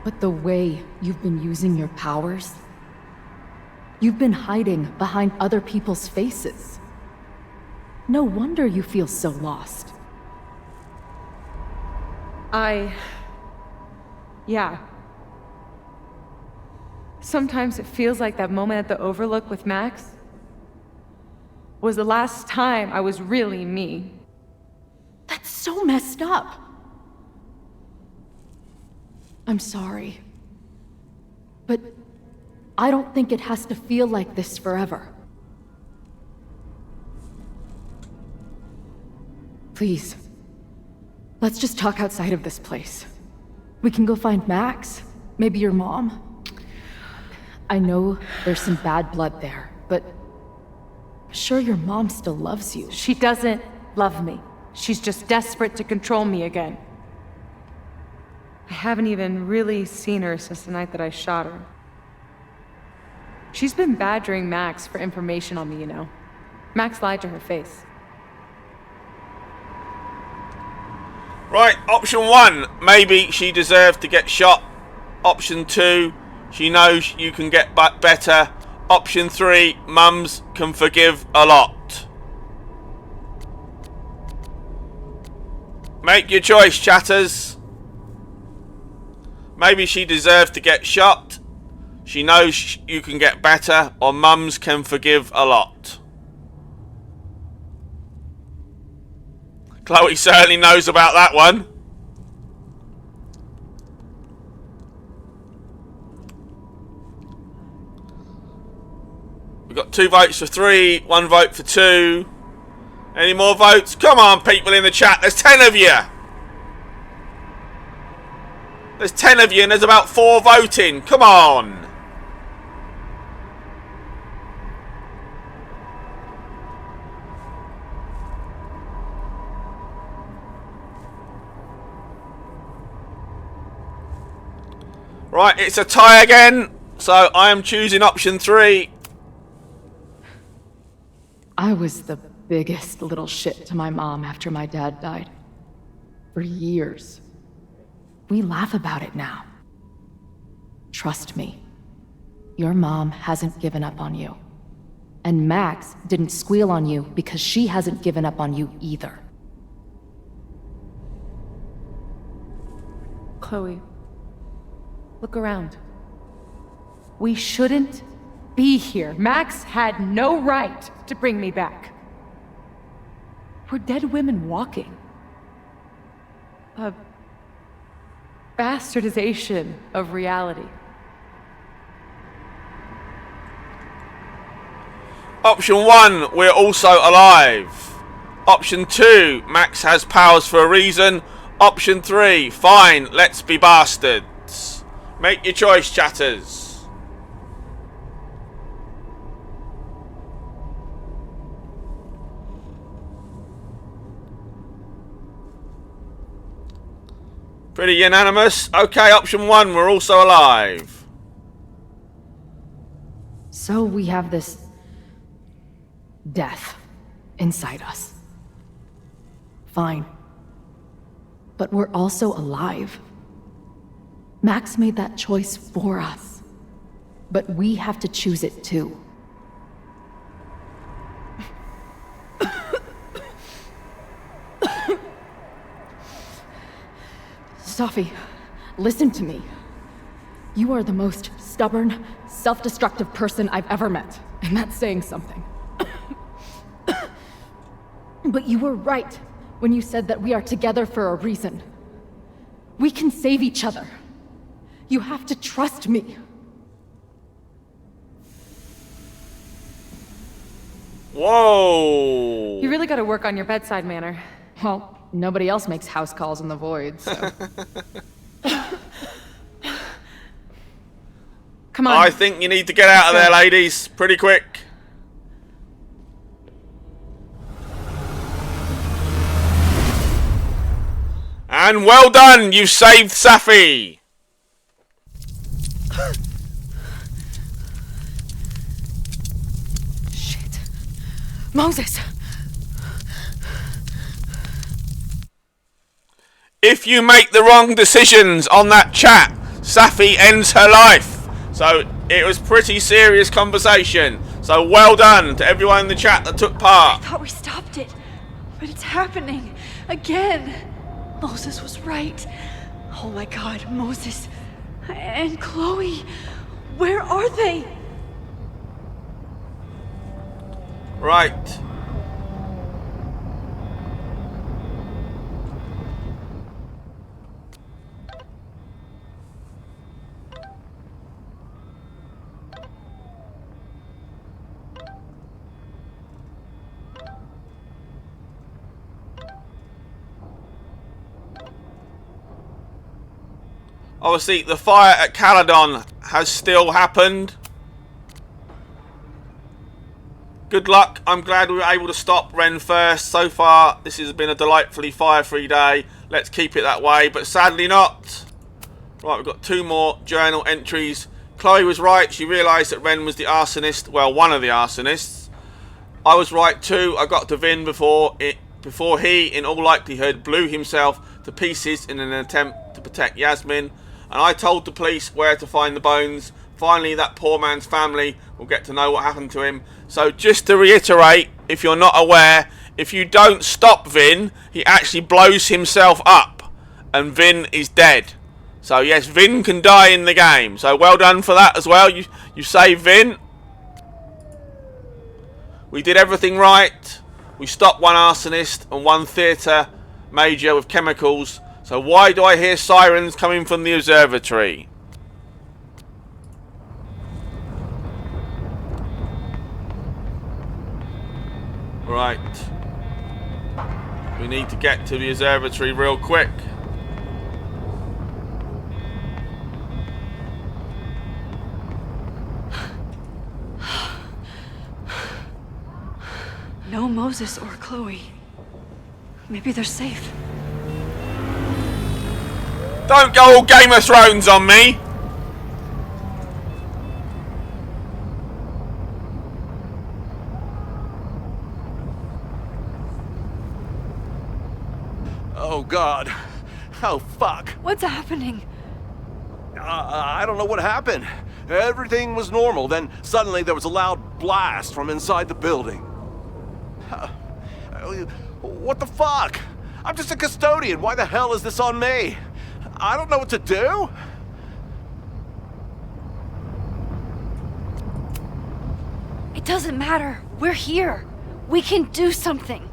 But the way you've been using your powers, you've been hiding behind other people's faces. No wonder you feel so lost. Yeah. Sometimes it feels like that moment at the Overlook with Max was the last time I was really me. That's so messed up. I'm sorry. But I don't think it has to feel like this forever. Please, let's just talk outside of this place. We can go find Max, maybe your mom. I know there's some bad blood there, but I'm sure your mom still loves you. She doesn't love me. She's just desperate to control me again. I haven't even really seen her since the night that I shot her. She's been badgering Max for information on me, you know. Max lied to her face. Right, option 1, maybe she deserved to get shot. Option 2, she knows you can get better. Option 3, mums can forgive a lot. Make your choice, chatters. Maybe she deserved to get shot. She knows you can get better, or mums can forgive a lot. Chloe certainly knows about that one. We've got 2 votes for 3, 1 vote for 2. Any more votes? Come on, people in the chat. There's 10 of you. There's 10 of you and there's about 4 voting. Come on. Right, it's a tie again. So I am choosing option 3. I was the biggest little shit to my mom after my dad died. For years. We laugh about it now. Trust me. Your mom hasn't given up on you. And Max didn't squeal on you because she hasn't given up on you either. Chloe, look around. We shouldn't be here. Max had no right to bring me back. We're dead women walking. A bastardization of reality. Option 1, we're also alive. Option 2, Max has powers for a reason. Option 3, fine, let's be bastards. Make your choice, chatters. Pretty unanimous. Okay, option 1, we're also alive. So we have this death inside us. Fine. But we're also alive. Max made that choice for us. But we have to choose it too. Safi, listen to me. You are the most stubborn, self-destructive person I've ever met. And that's saying something. But you were right when you said that we are together for a reason. We can save each other. You have to trust me. Whoa! You really gotta work on your bedside manner. Well, nobody else makes house calls in the void, so... Come on. I think you need to get out of there, ladies. Pretty quick. And well done, you saved Safi. Shit. Moses! If you make the wrong decisions on that chat, Safi ends her life. So it was pretty serious conversation. So well done to everyone in the chat that took part. I thought we stopped it, but it's happening again. Moses was right. Oh my God, Moses and Chloe. Where are they? Right. Obviously, the fire at Caledon has still happened. Good luck. I'm glad we were able to stop Ren first. So far, this has been a delightfully fire-free day. Let's keep it that way, but sadly not. Right, we've got 2 more journal entries. Chloe was right. She realised that Ren was the arsonist. Well, one of the arsonists. I was right too. I got to Vin before he, in all likelihood, blew himself to pieces in an attempt to protect Yasmin. And I told the police where to find the bones. Finally, that poor man's family will get to know what happened to him. So just to reiterate, if you're not aware, if you don't stop Vin, he actually blows himself up. And Vin is dead. So yes, Vin can die in the game. So well done for that as well. You saved Vin. We did everything right. We stopped one arsonist and one theatre major with chemicals. So why do I hear sirens coming from the observatory? Right. We need to get to the observatory real quick. No Moses or Chloe. Maybe they're safe. Don't go all Game of Thrones on me! Oh God. Oh fuck. What's happening? I don't know what happened. Everything was normal, then suddenly there was a loud blast from inside the building. What the fuck? I'm just a custodian. Why the hell is this on me? I don't know what to do. It doesn't matter. We're here. We can do something.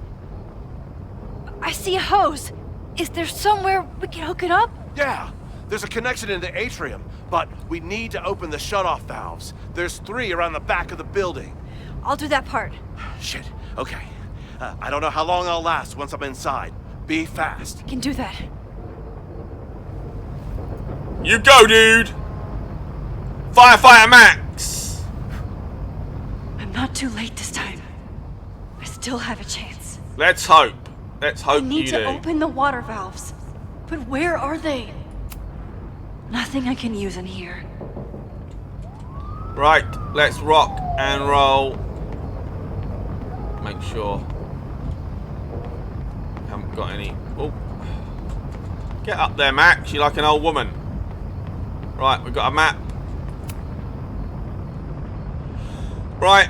I see a hose. Is there somewhere we can hook it up? Yeah, there's a connection in the atrium, but we need to open the shutoff valves. There's 3 around the back of the building. I'll do that part. Shit, okay. I don't know how long I'll last once I'm inside. Be fast. I can do that. You go, dude! Firefighter Max! I'm not too late this time. I still have a chance. Let's hope. Let's hope I need you to do. open the water valves. But where are they? Nothing I can use in here. Right, let's rock and roll. Make sure. Haven't got any. Oh. Get up there, Max. You're like an old woman. Right, we've got a map. Right,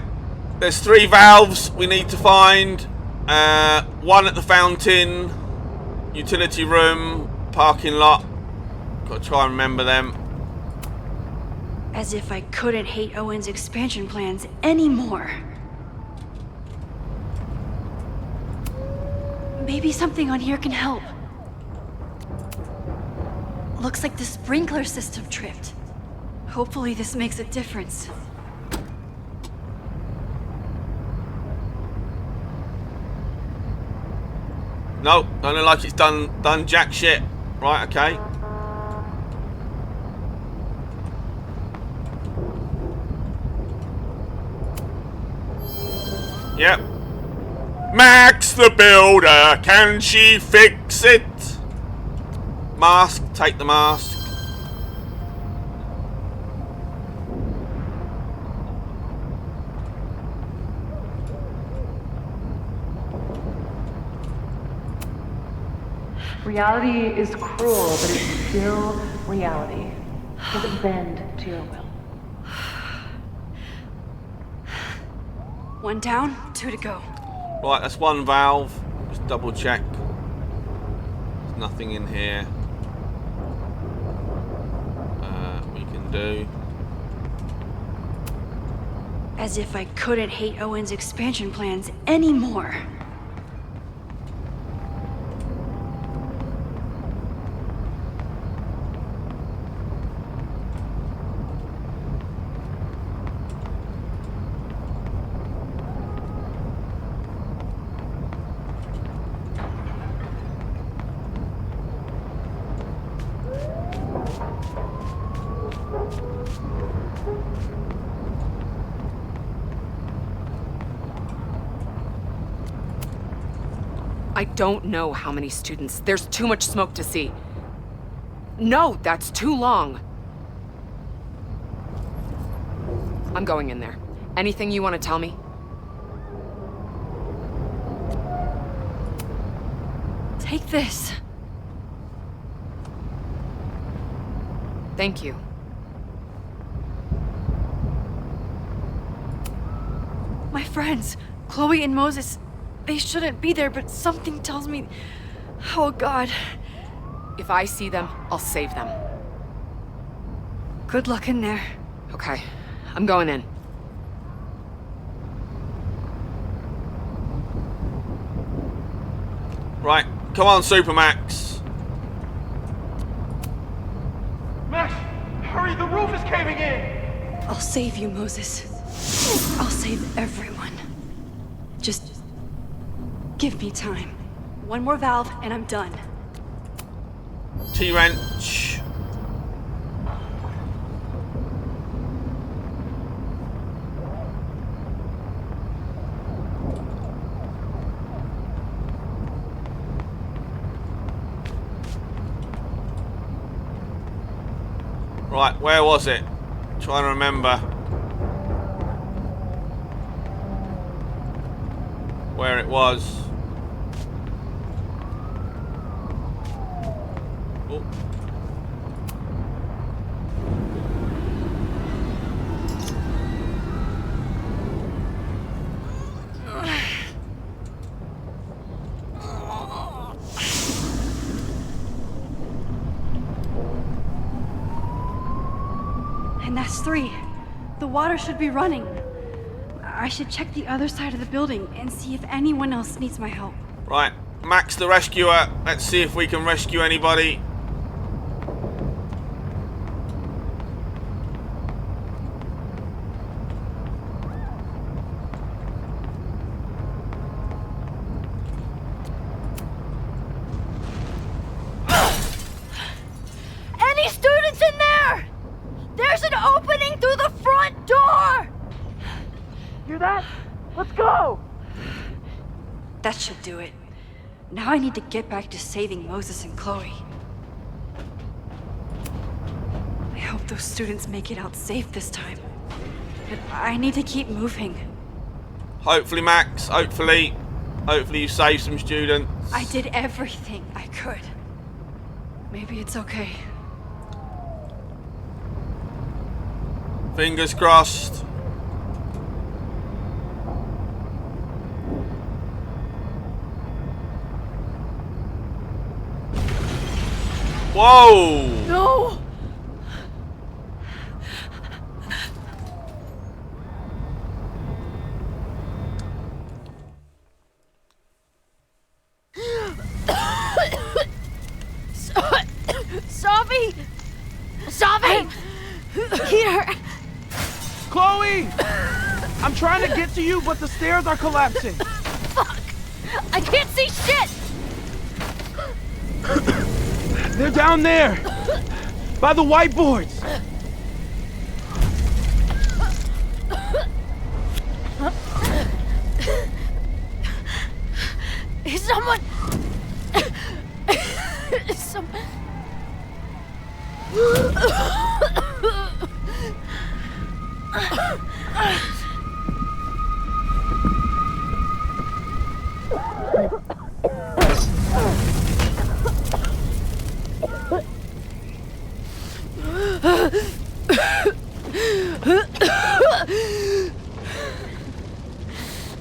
there's 3 valves we need to find. 1 at the fountain, utility room, parking lot. Got to try and remember them. As if I couldn't hate Owen's expansion plans anymore. Maybe something on here can help. Looks like the sprinkler system tripped. Hopefully this makes a difference. No, don't look like it's done jack shit. Right, okay. Yep. Max the Builder, can she fix it? Mask, take the mask. Reality is cruel, but it's still reality. Does it bend to your will? 1 down, 2 to go. Right, that's 1 valve. Just double check. There's nothing in here we can do. As if I couldn't hate Owen's expansion plans anymore. I don't know how many students. There's too much smoke to see. No, that's too long. I'm going in there. Anything you want to tell me? Take this. Thank you. My friends, Chloe and Moses, they shouldn't be there, but something tells me... Oh, God. If I see them, I'll save them. Good luck in there. Okay, I'm going in. Right, come on, Supermax. Max, hurry, the roof is caving in! I'll save you, Moses. I'll save everyone. Just give me time. One more valve and I'm done. T-wrench. Right, where was it? Trying to remember where it was. Oh. And that's 3. The water should be running. I should check the other side of the building and see if anyone else needs my help. Right, Max the rescuer. Let's see if we can rescue anybody. Any students in there? There's an opening through the front door! Hear that? Let's go! That should do it. Now I need to get back to saving Moses and Chloe. I hope those students make it out safe this time. But I need to keep moving. Hopefully, Max. Hopefully you save some students. I did everything I could. Maybe it's okay. Fingers crossed. Whoa! No! Savi! Savi! Here! Chloe! I'm trying to get to you, but the stairs are collapsing. Fuck! I can't see shit! They're down there! By the whiteboards! Is someone...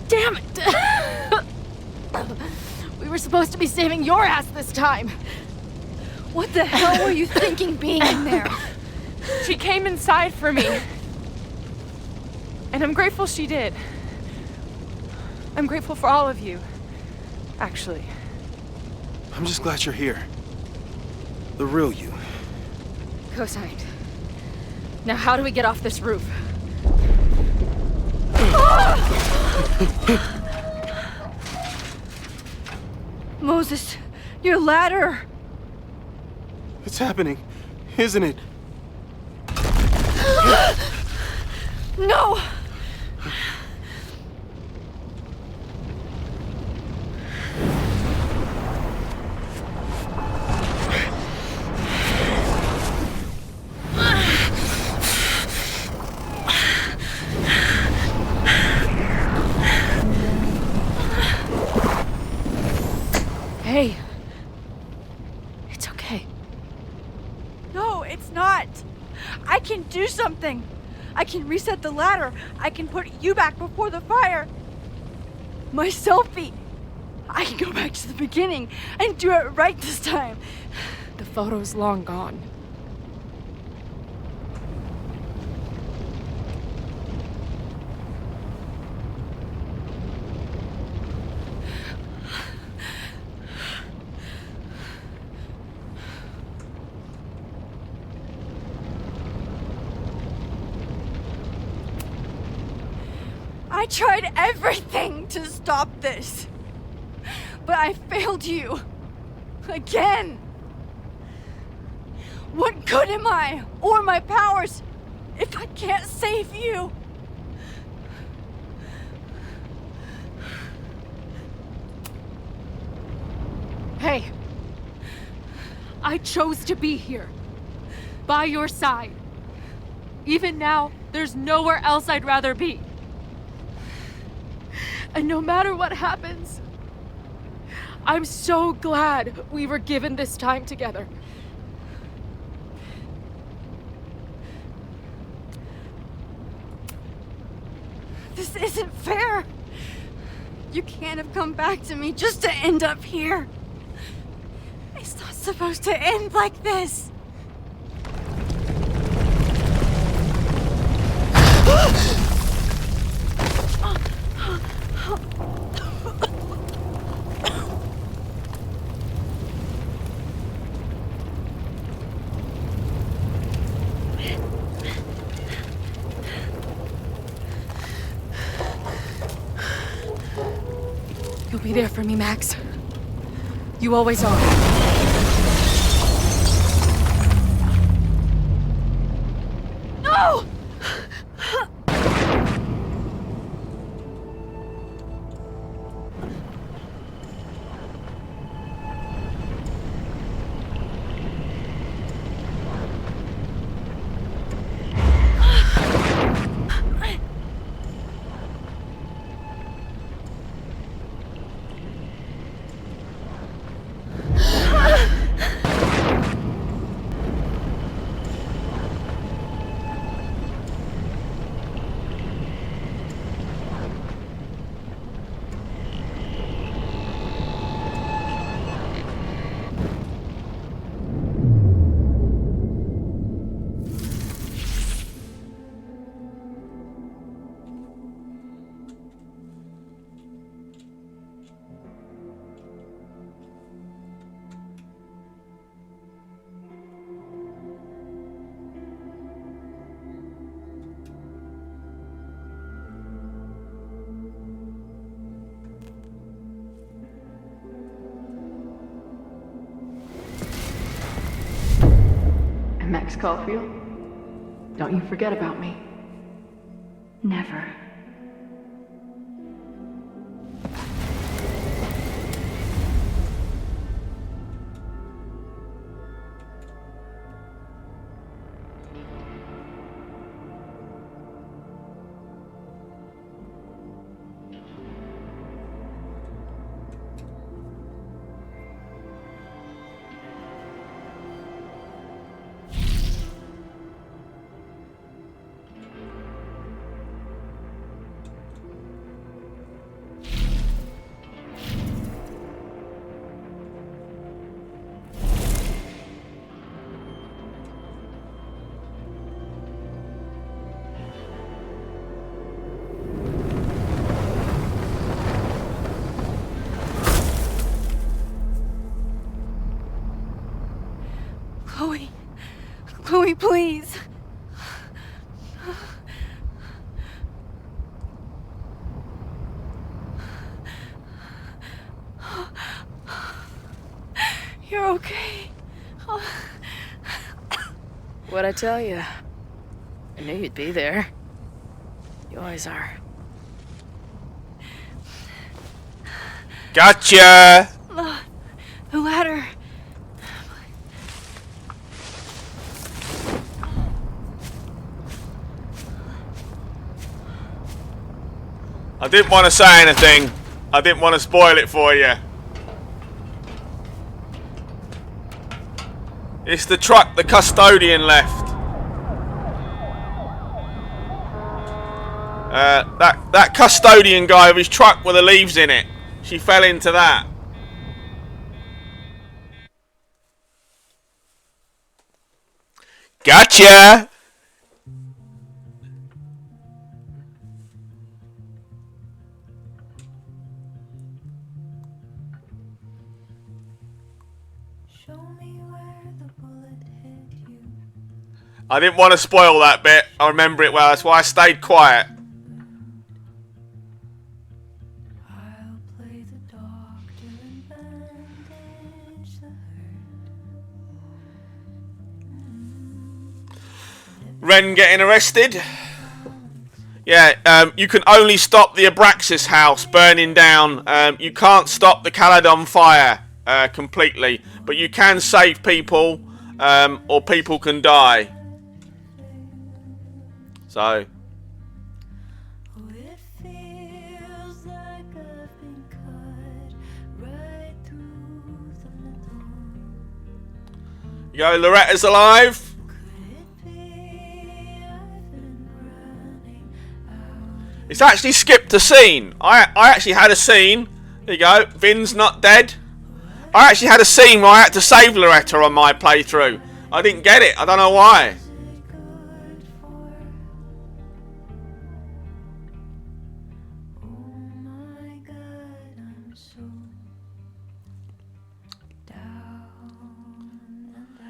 Damn it! We were supposed to be saving your ass this time. What the hell were you thinking being in there? She came inside for me. And I'm grateful she did. I'm grateful for all of you, actually. I'm just glad you're here. The real you. Co-signed. Now how do we get off this roof? Moses, your ladder! It's happening, isn't it? No! Hey. It's okay. No, it's not! I can do something! I can reset the ladder! I can put you back before the fire! My selfie! I can go back to the beginning and do it right this time! The photo's long gone. I tried everything to stop this, but I failed you. Again. What good am I, or my powers, if I can't save you? Hey. I chose to be here. By your side. Even now, there's nowhere else I'd rather be. And no matter what happens, I'm so glad we were given this time together. This isn't fair. You can't have come back to me just to end up here. It's not supposed to end like this. You'll be there for me, Max. You always are. No! Max Caulfield, don't you forget about me. Never. me, please. You're okay. What'd I tell you? I knew you'd be there. You always are. Gotcha! The ladder. I didn't want to say anything. I didn't want to spoil it for you. It's the truck the custodian left. That custodian guy with his truck with the leaves in it. She fell into that. Gotcha! I didn't want to spoil that bit. I remember it well. That's why I stayed quiet. Ren getting arrested. Yeah, you can only stop the Abraxas house burning down. You can't stop the Caladon fire completely, but you can save people, or people can die. So. You go, Loretta's alive. It's actually skipped a scene. I actually had a scene. There you go. Vin's not dead. I actually had a scene where I had to save Loretta on my playthrough. I didn't get it. I don't know why.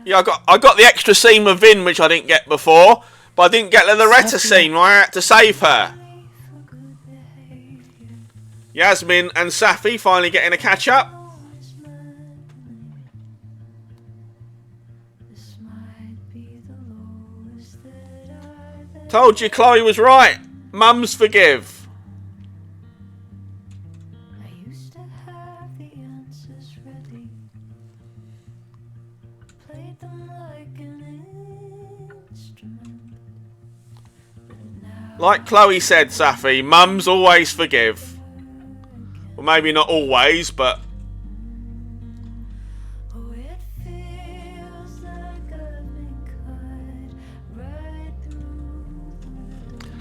Yeah, I got the extra scene with Vin, which I didn't get before, but I didn't get the Loretta scene where I had to save her. Yasmin and Safi finally getting a catch up. Told you Chloe was right. Mums forgive. Like Chloe said, Safi, mums always forgive. Well, maybe not always, but...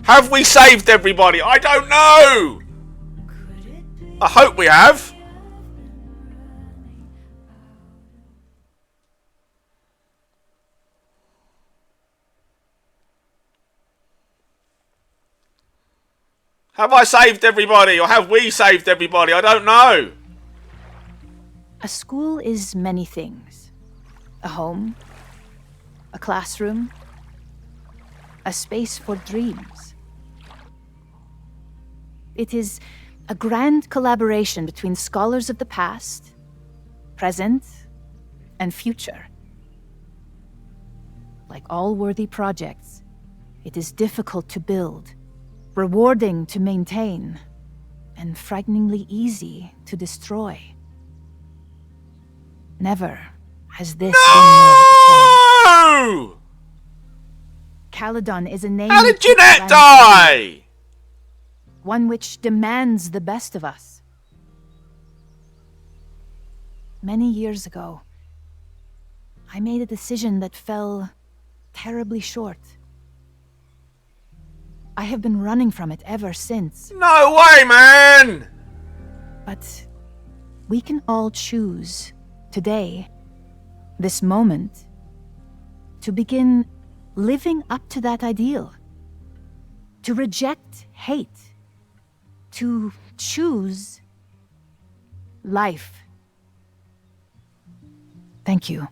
Have we saved everybody? I don't know! I hope we have. Have I saved everybody, or have we saved everybody? I don't know. A school is many things. A home, a classroom, a space for dreams. It is a grand collaboration between scholars of the past, present, and future. Like all worthy projects, it is difficult to build, rewarding to maintain, and frighteningly easy to destroy. Never has this been more apparent. Caladon is a name. How did Jeanette die? One which demands the best of us. Many years ago, I made a decision that fell terribly short. I have been running from it ever since. No way, man! But we can all choose today, this moment, to begin living up to that ideal. To reject hate. To choose life. Thank you.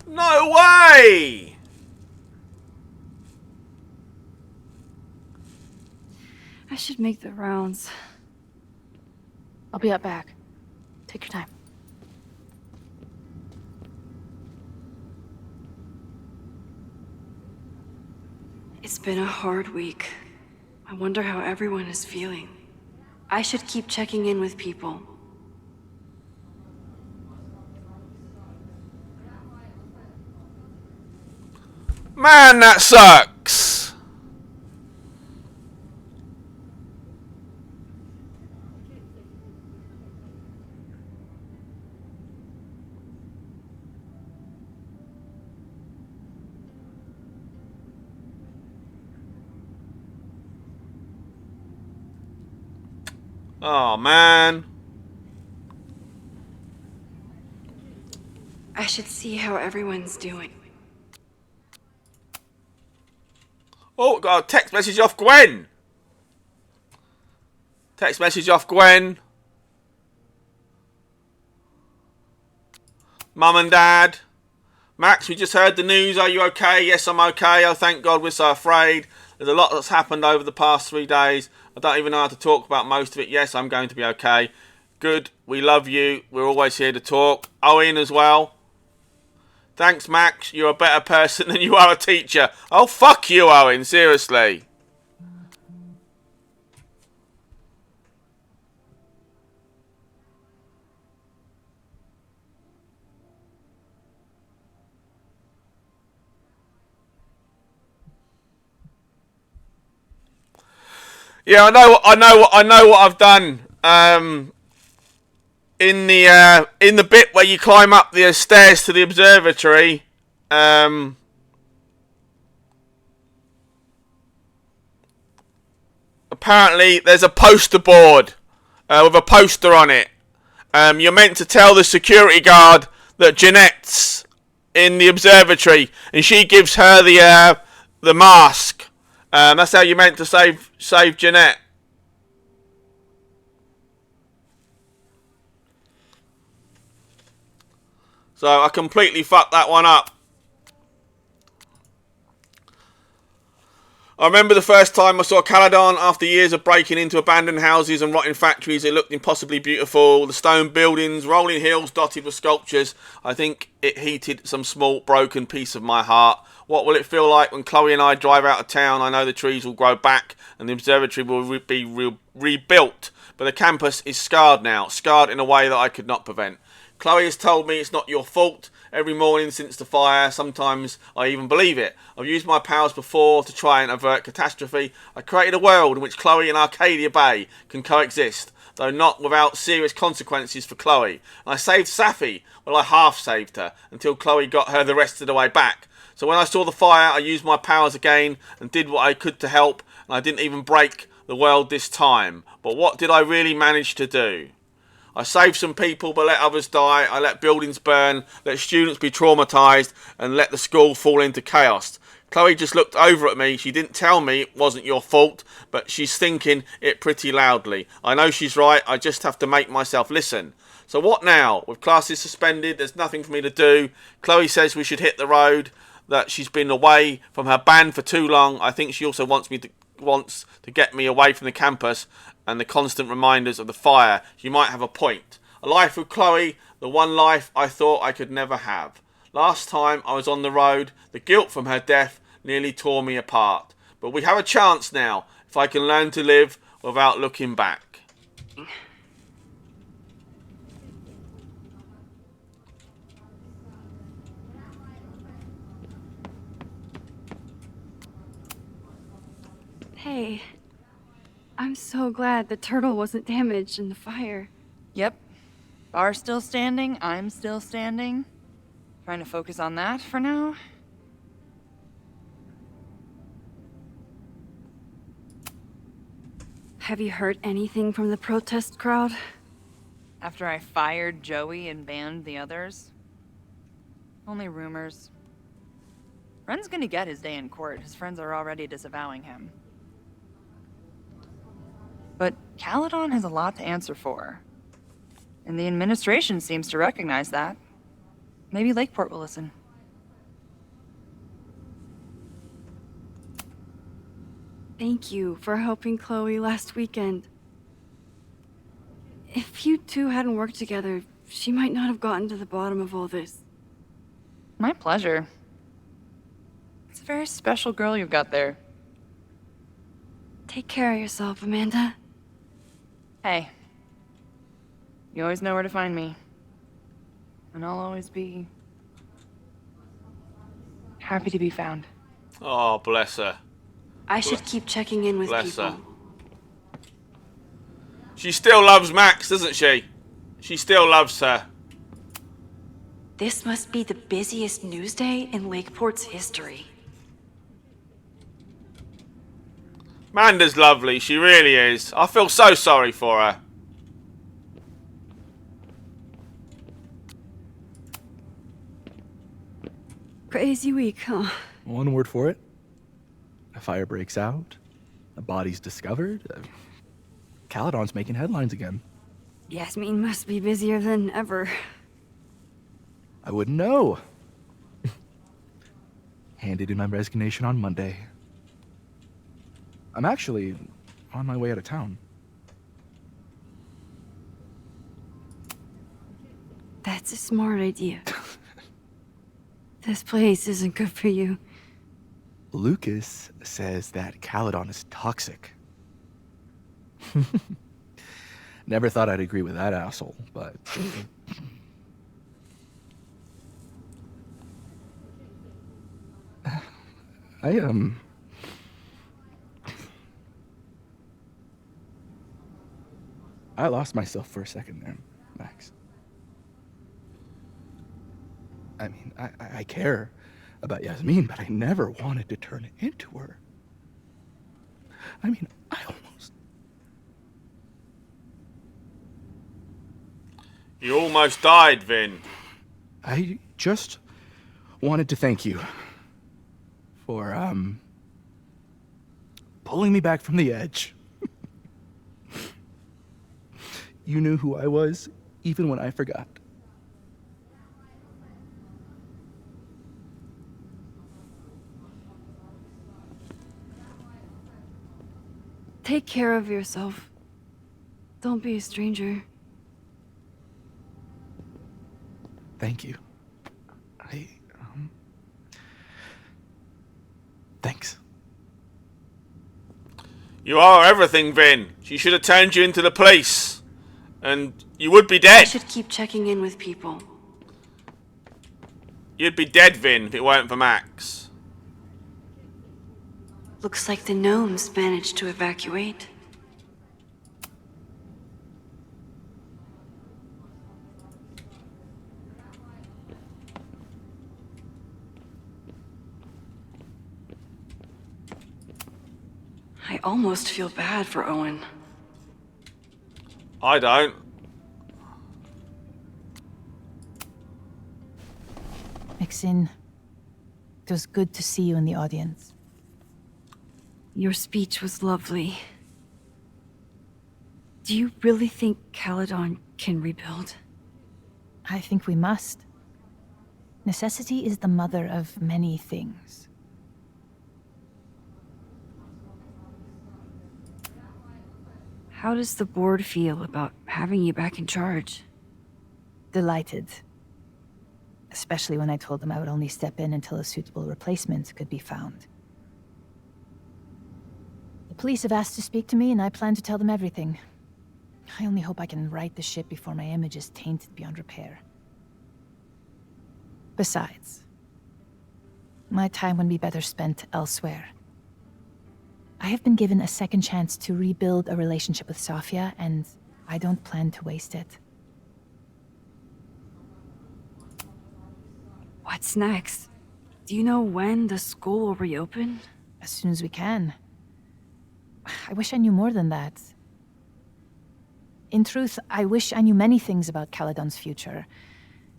No way! I should make the rounds. I'll be up back. Take your time. It's been a hard week. I wonder how everyone is feeling. I should keep checking in with people. Man, that sucks. Oh, man. I should see how everyone's doing. Oh, got a text message off Gwen. Text message off Gwen. Mum and Dad. Max, we just heard the news. Are you okay? Yes, I'm okay. Oh, thank God, we're so afraid. There's a lot that's happened over the past 3 days. I don't even know how to talk about most of it. Yes, I'm going to be okay. Good. We love you. We're always here to talk. Owen as well. Thanks, Max. You're a better person than you are a teacher. Oh, fuck you, Owen. Seriously. Yeah, I know what I've done. In the bit where you climb up the stairs to the observatory, apparently there's a poster board with a poster on it. You're meant to tell the security guard that Jeanette's in the observatory, and she gives her the mask. That's how you're meant to save Jeanette. So I completely fucked that one up. I remember the first time I saw Caladon after years of breaking into abandoned houses and rotting factories. It looked impossibly beautiful. The stone buildings, rolling hills dotted with sculptures. I think it heated some small broken piece of my heart. What will it feel like when Chloe and I drive out of town? I know the trees will grow back and the observatory will be rebuilt. But the campus is scarred now. Scarred in a way that I could not prevent. Chloe has told me it's not your fault. Every morning since the fire, sometimes I even believe it. I've used my powers before to try and avert catastrophe. I created a world in which Chloe and Arcadia Bay can coexist, though not without serious consequences for Chloe. And I saved Safi. Well, I half saved her, until Chloe got her the rest of the way back. So when I saw the fire, I used my powers again and did what I could to help, and I didn't even break the world this time. But what did I really manage to do? I saved some people but let others die. I let buildings burn, let students be traumatised, and let the school fall into chaos. Chloe just looked over at me. She didn't tell me it wasn't your fault, but she's thinking it pretty loudly. I know she's right. I just have to make myself listen. So what now? With classes suspended, there's nothing for me to do. Chloe says we should hit the road, that she's been away from her band for too long. I think she also wants to get me away from the campus and the constant reminders of the fire. You might have a point. A life with Chloe, the one life I thought I could never have. Last time I was on the road, the guilt from her death nearly tore me apart. But we have a chance now, if I can learn to live without looking back. Hey, I'm so glad the turtle wasn't damaged in the fire. Yep. Bar's still standing, I'm still standing. Trying to focus on that for now. Have you heard anything from the protest crowd? After I fired Joey and banned the others? Only rumors. Ren's gonna get his day in court. His friends are already disavowing him. But Caladon has a lot to answer for. And the administration seems to recognize that. Maybe Lakeport will listen. Thank you for helping Chloe last weekend. If you two hadn't worked together, she might not have gotten to the bottom of all this. My pleasure. It's a very special girl you've got there. Take care of yourself, Amanda. Hey. You always know where to find me. And I'll always be happy to be found. Oh, bless her. I should keep checking in with Bless people. her. She still loves Max, doesn't she? She still loves her. This must be the busiest news day in Lakeport's history. Amanda's lovely, she really is. I feel so sorry for her. Crazy week, huh? One word for it. A fire breaks out. A body's discovered. Caledon's making headlines again. Yasmin must be busier than ever. I wouldn't know. Handed in my resignation on Monday. I'm actually on my way out of town. That's a smart idea. This place isn't good for you. Lucas says that Caledon is toxic. Never thought I'd agree with that asshole, but... I lost myself for a second there, Max. I mean, I care about Yasmin, but I never wanted to turn it into her. I mean, I almost... You almost died, Vin. I just wanted to thank you for, pulling me back from the edge. You knew who I was, even when I forgot. Take care of yourself. Don't be a stranger. Thank you. Thanks. You are everything, Vin. She should have turned you into the police. And you would be I dead. should keep checking in with people. You'd be dead, Vin, if it weren't for Max. Looks like the gnomes managed to evacuate. I almost feel bad for Owen. I don't. Maxine, it was good to see you in the audience. Your speech was lovely. Do you really think Caledon can rebuild? I think we must. Necessity is the mother of many things. How does the board feel about having you back in charge? Delighted. Especially when I told them I would only step in until a suitable replacement could be found. The police have asked to speak to me, and I plan to tell them everything. I only hope I can right the ship before my image is tainted beyond repair. Besides, my time would be better spent elsewhere. I have been given a second chance to rebuild a relationship with Sofia, and I don't plan to waste it. What's next? Do you know when the school will reopen? As soon as we can. I wish I knew more than that. In truth, I wish I knew many things about Caledon's future,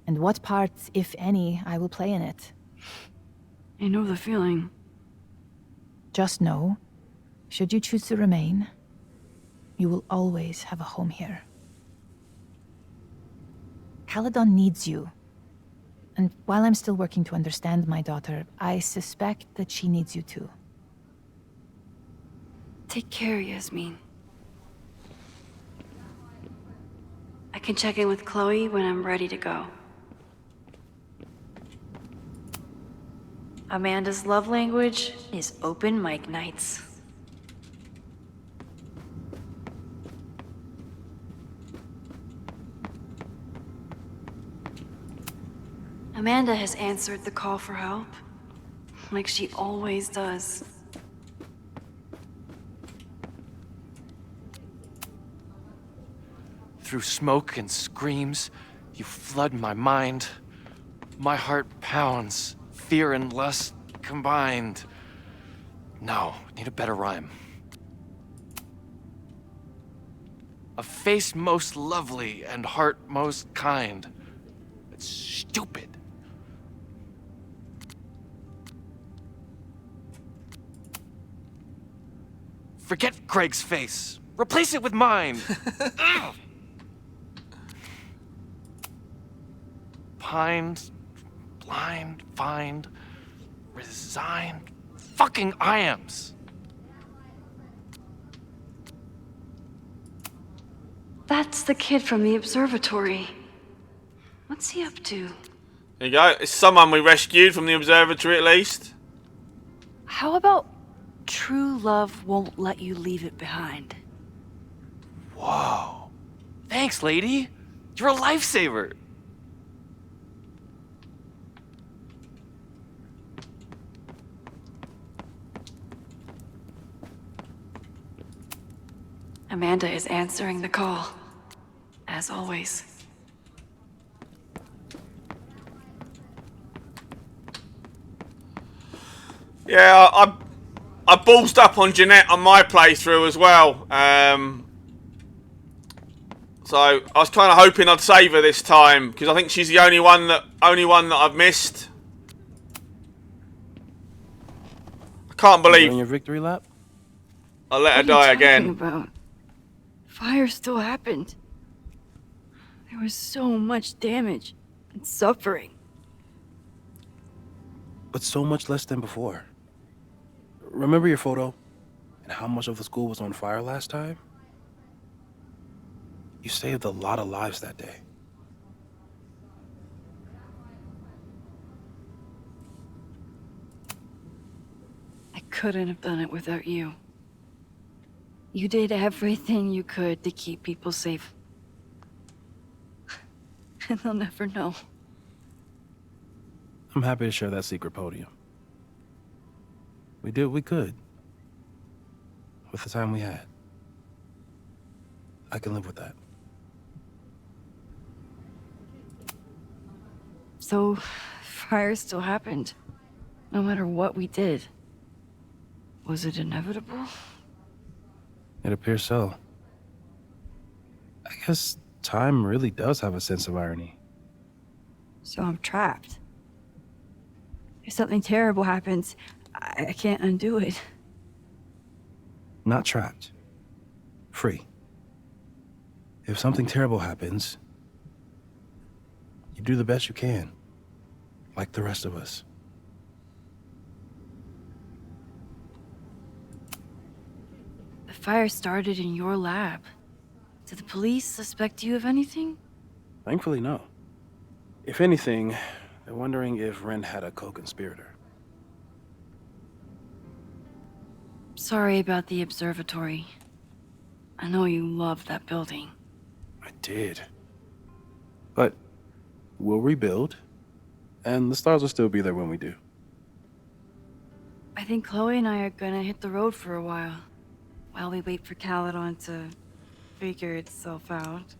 and what part, if any, I will play in it. I know the feeling. Just know, should you choose to remain, you will always have a home here. Caledon needs you. And while I'm still working to understand my daughter, I suspect that she needs you too. Take care, Yasmin. I can check in with Chloe when I'm ready to go. Amanda's love language is open mic nights. Amanda has answered the call for help, like she always does. Through smoke and screams, you flood my mind. My heart pounds, fear and lust combined. No, need a better rhyme. A face most lovely and heart most kind. It's stupid. Forget Craig's face. Replace it with mine. Ugh. Pined, blind, find, resigned, fucking I-ams. That's the kid from the observatory. What's he up to? There you go. It's someone we rescued from the observatory at least. How about true love won't let you leave it behind? Whoa. Thanks, lady. You're a lifesaver. Amanda is answering the call, as always. Yeah, I ballsed up on Jeanette on my playthrough as well. So I was kind of hoping I'd save her this time because I think she's the only one that I've missed. I can't believe your victory lap. I let her What are die you again. talking about? Fire still happened. There was so much damage and suffering. But so much less than before. Remember your photo and how much of the school was on fire last time? You saved a lot of lives that day. I couldn't have done it without you. You did everything you could to keep people safe. And they'll never know. I'm happy to share that secret podium. We did what we could. With the time we had. I can live with that. So, fire still happened. No matter what we did. Was it inevitable? It appears so. I guess time really does have a sense of irony. So I'm trapped. If something terrible happens, I can't undo it. Not trapped. Free. If something terrible happens, you do the best you can. Like the rest of us. The fire started in your lab. Did the police suspect you of anything? Thankfully, no. If anything, they're wondering if Ren had a co-conspirator. Sorry about the observatory. I know you love that building. I did. But we'll rebuild, and the stars will still be there when we do. I think Chloe and I are gonna hit the road for a while we wait for Caledon to figure itself out.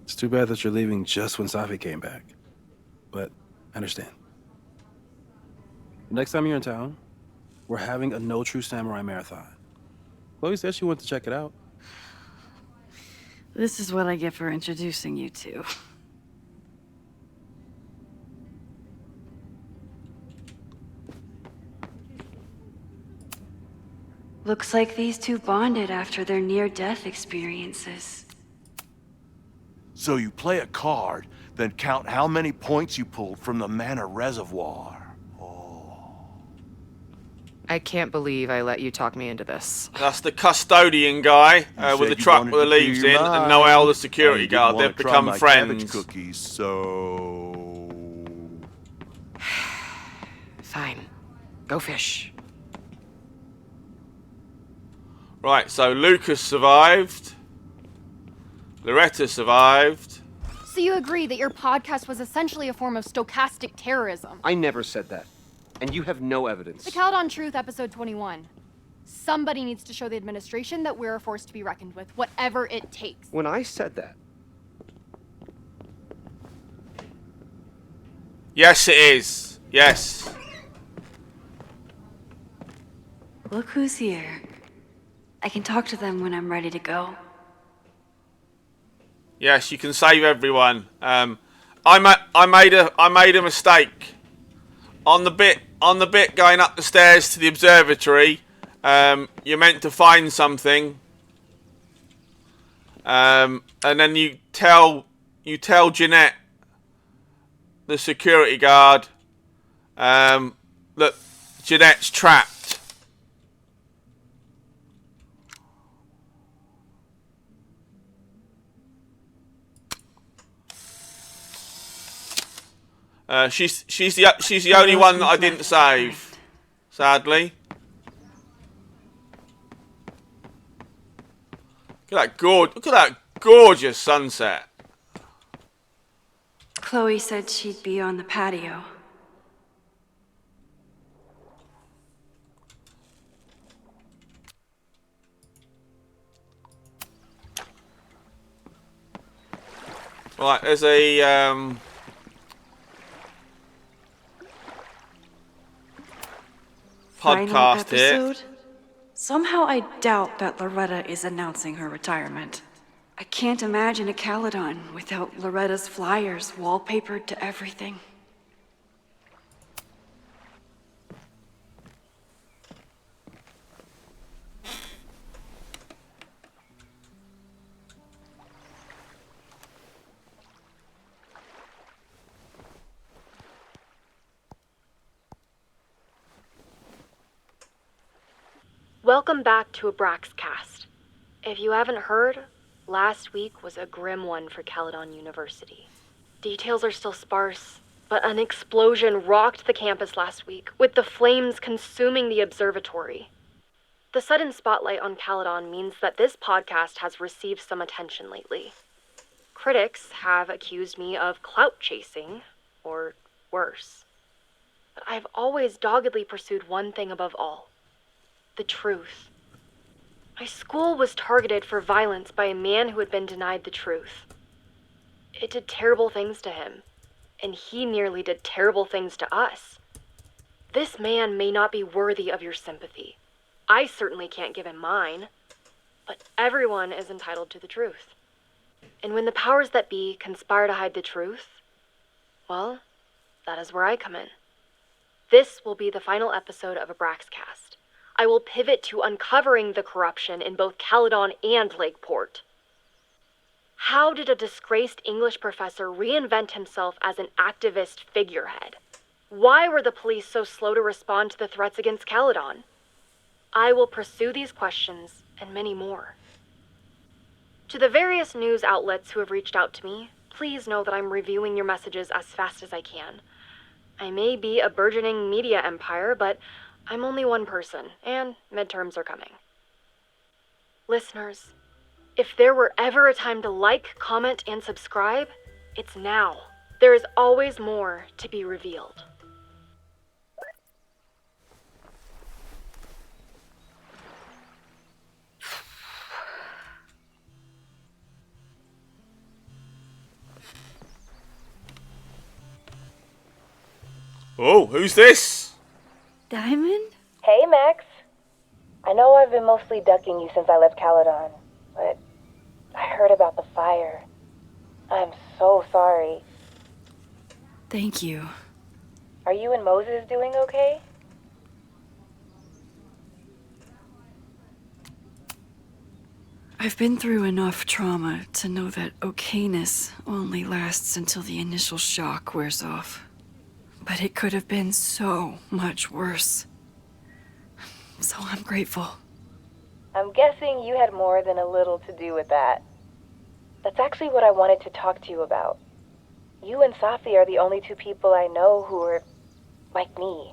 It's too bad that you're leaving just when Safi came back. But I understand. Next time you're in town, we're having a No True Samurai marathon. Chloe said she wanted to check it out. This is what I get for introducing you to. Looks like these two bonded after their near-death experiences. So you play a card, then count how many points you pulled from the mana reservoir. I can't believe I let you talk me into this. That's the custodian guy with the truck with the leaves in, and Noel, the security guard. They've become friends. Cookies, so Fine. Go fish. Right, so Lucas survived. Loretta survived. So you agree that your podcast was essentially a form of stochastic terrorism? I never said that. And you have no evidence. The Caledon Truth, episode 21. Somebody needs to show the administration that we're a force to be reckoned with, whatever it takes. When I said that, Yes, it is. Yes. Look who's here. I can talk to them when I'm ready to go. Yes, you can save everyone. I made a mistake on the bit going up the stairs to the observatory. You're meant to find something, and then you tell Jeanette, the security guard, that Jeanette's trapped. She's the only one that I didn't save, sadly. Look at that gorgeous sunset. Chloe said she'd be on the patio. Right, there's a podcast here. Somehow I doubt that Loretta is announcing her retirement. I can't imagine a Caledon without Loretta's flyers wallpapered to everything. Welcome back to Abraxcast. If you haven't heard, last week was a grim one for Caledon University. Details are still sparse, but an explosion rocked the campus last week, with the flames consuming the observatory. The sudden spotlight on Caledon means that this podcast has received some attention lately. Critics have accused me of clout chasing, or worse. But I've always doggedly pursued one thing above all: the truth. My school was targeted for violence by a man who had been denied the truth. It did terrible things to him, and he nearly did terrible things to us. This man may not be worthy of your sympathy. I certainly can't give him mine, but everyone is entitled to the truth. And when the powers that be conspire to hide the truth, well, that is where I come in. This will be the final episode of Abraxcast. I will pivot to uncovering the corruption in both Caledon and Lakeport. How did a disgraced English professor reinvent himself as an activist figurehead? Why were the police so slow to respond to the threats against Caledon? I will pursue these questions and many more. To the various news outlets who have reached out to me, please know that I'm reviewing your messages as fast as I can. I may be a burgeoning media empire, but I'm only one person, and midterms are coming. Listeners, if there were ever a time to like, comment, and subscribe, it's now. There is always more to be revealed. Oh, who's this? Diamond? Hey, Max. I know I've been mostly ducking you since I left Caledon, but I heard about the fire. I'm so sorry. Thank you. Are you and Moses doing okay? I've been through enough trauma to know that okayness only lasts until the initial shock wears off. But it could have been so much worse. So I'm grateful. I'm guessing you had more than a little to do with that. That's actually what I wanted to talk to you about. You and Safi are the only two people I know who are like me.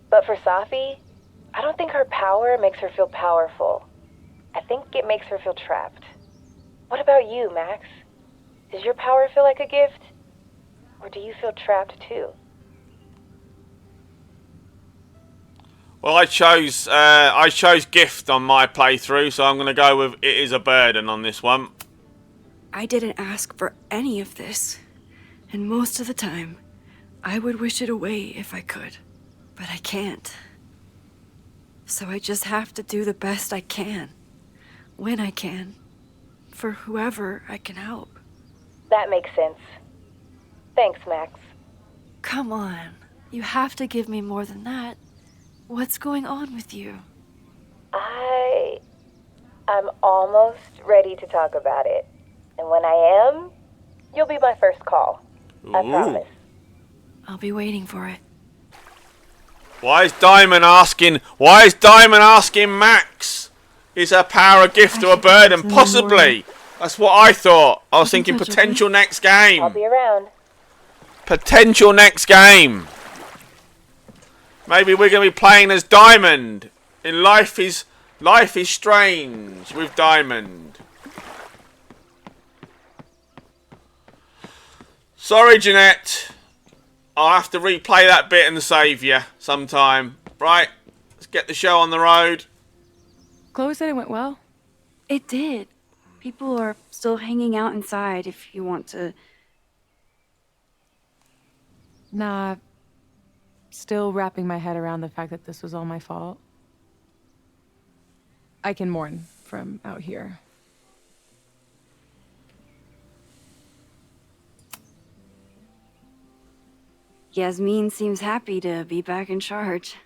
But for Safi, I don't think her power makes her feel powerful. I think it makes her feel trapped. What about you, Max? Does your power feel like a gift? Or do you feel trapped too? Well, I chose gift on my playthrough, so I'm going to go with it is a burden on this one. I didn't ask for any of this. And most of the time, I would wish it away if I could. But I can't. So I just have to do the best I can. When I can. For whoever I can help. That makes sense. Thanks, Max. Come on. You have to give me more than that. What's going on with you? I'm almost ready to talk about it. And when I am, you'll be my first call. I promise. I'll be waiting for it. Why is Diamond asking Max? Is her power a gift or a burden? Possibly. That's what I thought. I was thinking potential next game. I'll be around. Potential next game. Maybe we're going to be playing as Diamond in Life is Strange with Diamond. Sorry, Jeanette. I'll have to replay that bit and save you sometime. Right, let's get the show on the road. Chloe said it went well. It did. People are still hanging out inside if you want to. Nah, still wrapping my head around the fact that this was all my fault. I can mourn from out here. Yasmin seems happy to be back in charge.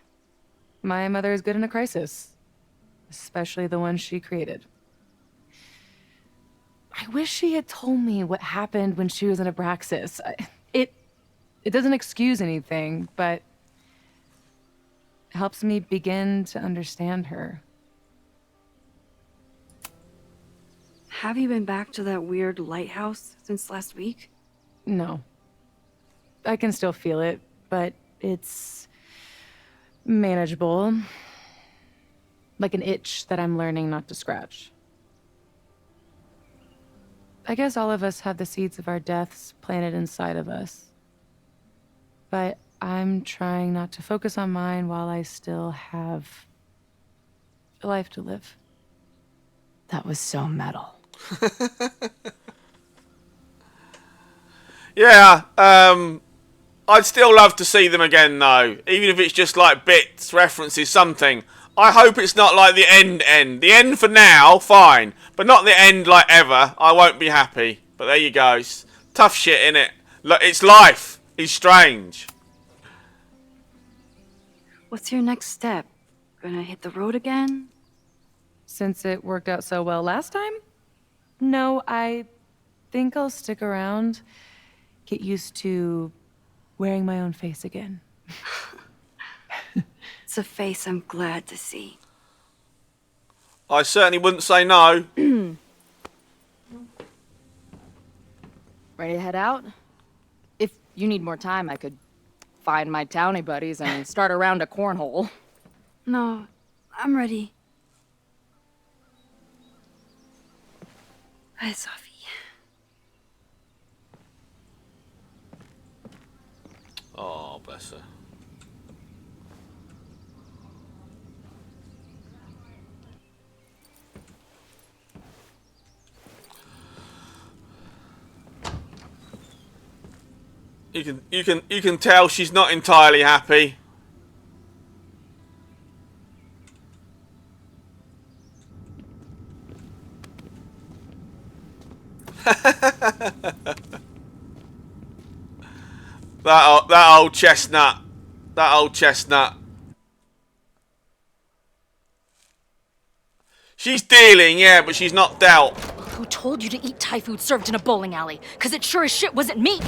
My mother is good in a crisis, especially the one she created. I wish she had told me what happened when she was in Abraxas. It doesn't excuse anything, but helps me begin to understand her. Have you been back to that weird lighthouse since last week? No. I can still feel it, but it's manageable. Like an itch that I'm learning not to scratch. I guess all of us have the seeds of our deaths planted inside of us. But I'm trying not to focus on mine while I still have a life to live. That was so metal. Yeah, I'd still love to see them again though, even if it's just like bits, references, something. I hope it's not like the end. The end for now, fine, but not the end like ever. I won't be happy. But there you go. It's tough shit, innit? Look, it's life. It's strange. What's your next step? Gonna hit the road again? Since it worked out so well last time? No, I think I'll stick around. Get used to wearing my own face again. It's a face I'm glad to see. I certainly wouldn't say no. Ready to head out? If you need more time, I could find my townie buddies and start a round of cornhole. No, I'm ready. Bye, Sophie. Oh, bless her. You can tell she's not entirely happy. That old chestnut. That old chestnut. She's dealing, yeah, but she's not dealt. Who told you to eat Thai food served in a bowling alley? 'Cause it sure as shit wasn't me!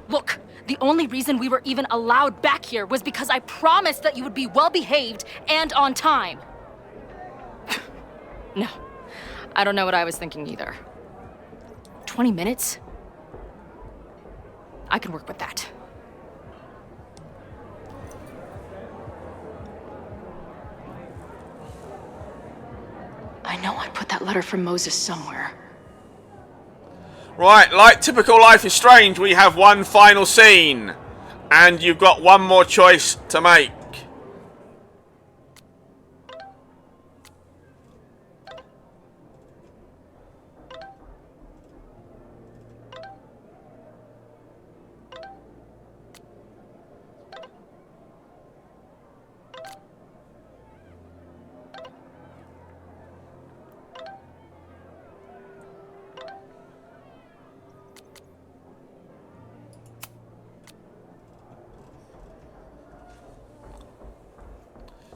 Look, The only reason we were even allowed back here was because I promised that you would be well-behaved and on time. No, I don't know what I was thinking either. 20 minutes? I can work with that. I know I put that letter from Moses somewhere. Right, like typical Life is Strange, we have one final scene. And you've got one more choice to make.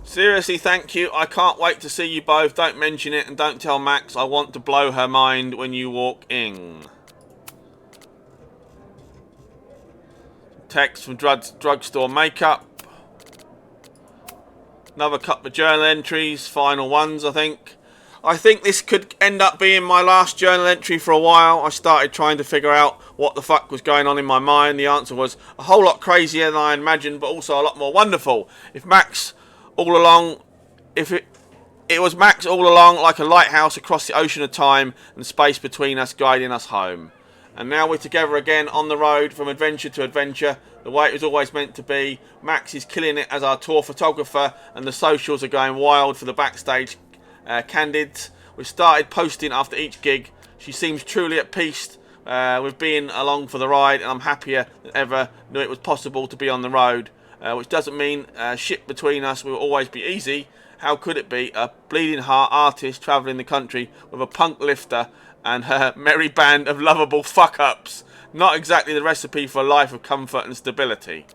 Seriously, thank you. I can't wait to see you both. Don't mention it and don't tell Max. I want to blow her mind when you walk in. Text from drugstore makeup. Another couple of journal entries. Final ones, I think. I think this could end up being my last journal entry for a while. I started trying to figure out what the fuck was going on in my mind. The answer was a whole lot crazier than I imagined, but also a lot more wonderful. If it was Max all along, like a lighthouse across the ocean of time and space between us, guiding us home. And now we're together again on the road from adventure to adventure, the way it was always meant to be. Max is killing it as our tour photographer, and the socials are going wild for the backstage candids. We started posting after each gig. She seems truly at peace with being along for the ride, and I'm happier than ever knew it was possible to be on the road. Which doesn't mean shit between us will always be easy. How could it be? A bleeding heart artist travelling the country with a punk lifter and her merry band of lovable fuck-ups. Not exactly the recipe for a life of comfort and stability.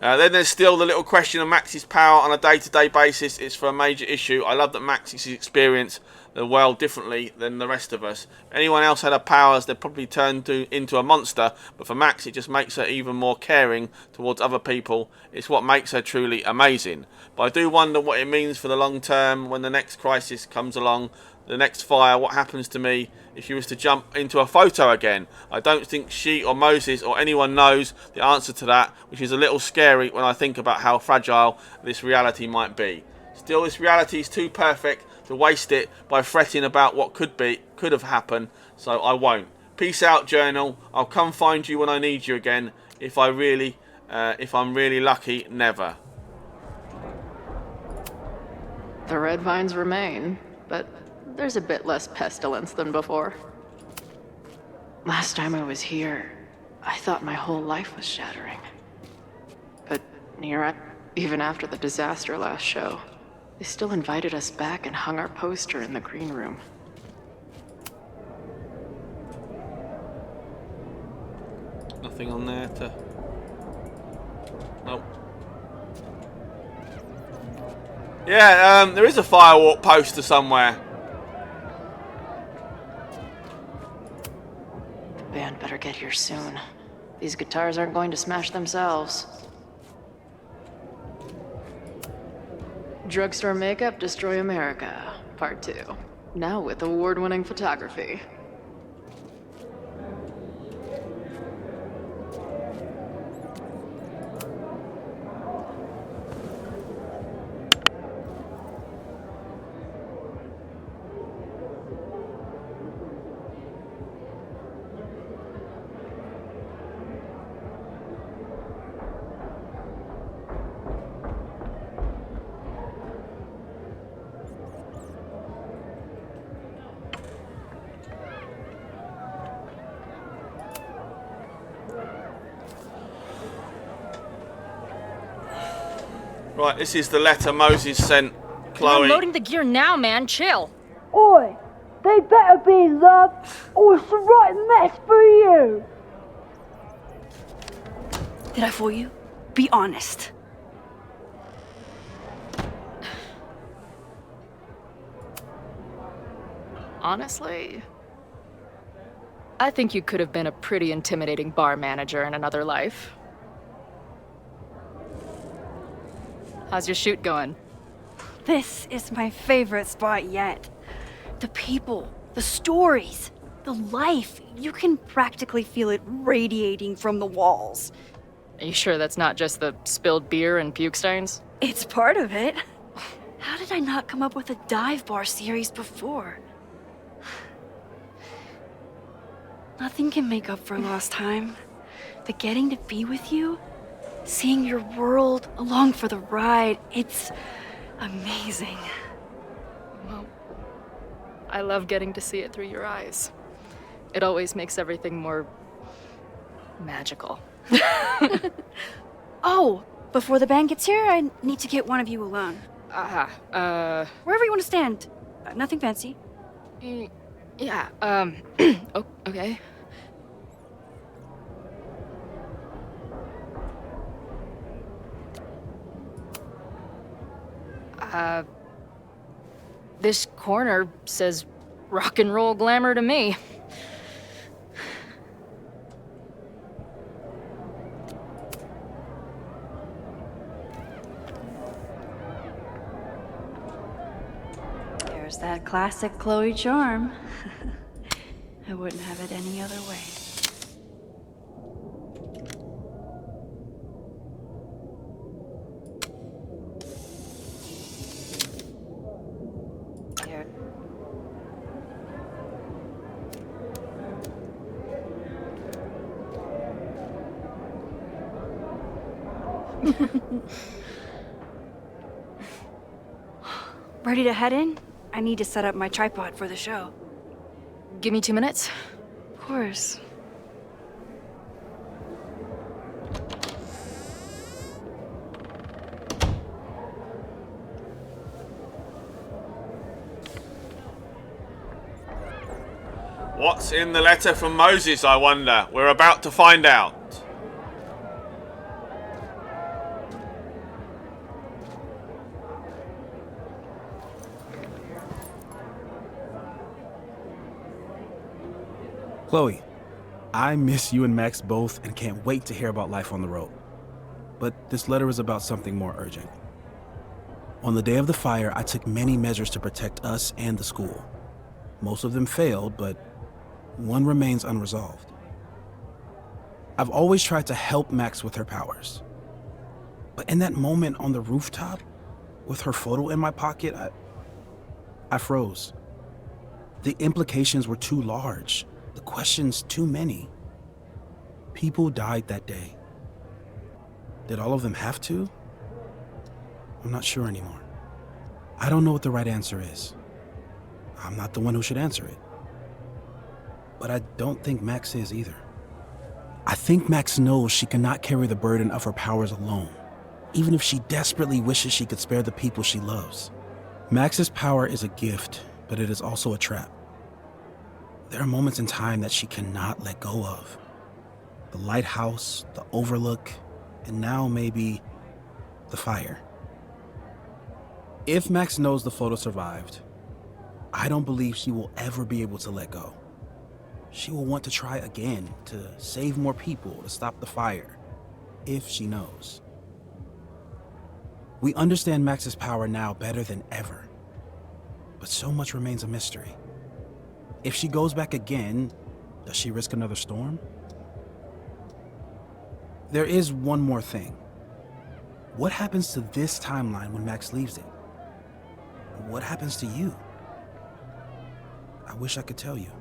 Then there's still the little question of Max's power on a day-to-day basis. It's for a major issue. I love that Max has experienced the world differently than the rest of us. If anyone else had her powers, they'd probably turn into a monster. But for Max, it just makes her even more caring towards other people. It's what makes her truly amazing. But I do wonder what it means for the long term when the next crisis comes along. The next fire, what happens to me if she was to jump into a photo again? I don't think she or Moses or anyone knows the answer to that, which is a little scary when I think about how fragile this reality might be. Still, this reality is too perfect to waste it by fretting about what could have happened, so I won't. Peace out, journal. I'll come find you when I need you again. If I'm really lucky, never. The red vines remain, but there's a bit less pestilence than before. Last time I was here, I thought my whole life was shattering. But even after the disaster last show, they still invited us back and hung our poster in the green room. Nothing on there to... Nope. Yeah, there is a firewalk poster somewhere. The band better get here soon. These guitars aren't going to smash themselves. Drugstore Makeup Destroy America, Part 2. Now with award-winning photography. Right, this is the letter Moses sent Chloe. I'm loading the gear now, man. Chill. Oi! They better be love, or it's the right mess for you! Did I fool you? Be honest. Honestly, I think you could have been a pretty intimidating bar manager in another life. How's your shoot going? This is my favorite spot yet. The people, the stories, the life. You can practically feel it radiating from the walls. Are you sure that's not just the spilled beer and puke stains? It's part of it. How did I not come up with a dive bar series before? Nothing can make up for lost time. The getting to be with you, seeing your world along for the ride, it's amazing. Well, I love getting to see it through your eyes. It always makes everything more magical. Oh, before the band gets here, I need to get one of you alone. Wherever you want to stand. Nothing fancy. Yeah, okay. This corner says rock and roll glamour to me. There's that classic Chloe charm. I wouldn't have it any other way. There. Ready to head in? I need to set up my tripod for the show. Give me 2 minutes. Of course. What's in the letter from Moses, I wonder? We're about to find out. Chloe, I miss you and Max both and can't wait to hear about life on the road. But this letter is about something more urgent. On the day of the fire, I took many measures to protect us and the school. Most of them failed, but one remains unresolved. I've always tried to help Max with her powers. But in that moment on the rooftop, with her photo in my pocket, I froze. The implications were too large. The questions too many. People died that day. Did all of them have to? I'm not sure anymore. I don't know what the right answer is. I'm not the one who should answer it. But I don't think Max is either. I think Max knows she cannot carry the burden of her powers alone, even if she desperately wishes she could spare the people she loves. Max's power is a gift, but it is also a trap. There are moments in time that she cannot let go of. The lighthouse, the overlook, and now maybe the fire. If Max knows the photo survived, I don't believe she will ever be able to let go. She will want to try again, to save more people, to stop the fire, if she knows. We understand Max's power now better than ever, but so much remains a mystery. If she goes back again, does she risk another storm? There is one more thing. What happens to this timeline when Max leaves it? What happens to you? I wish I could tell you.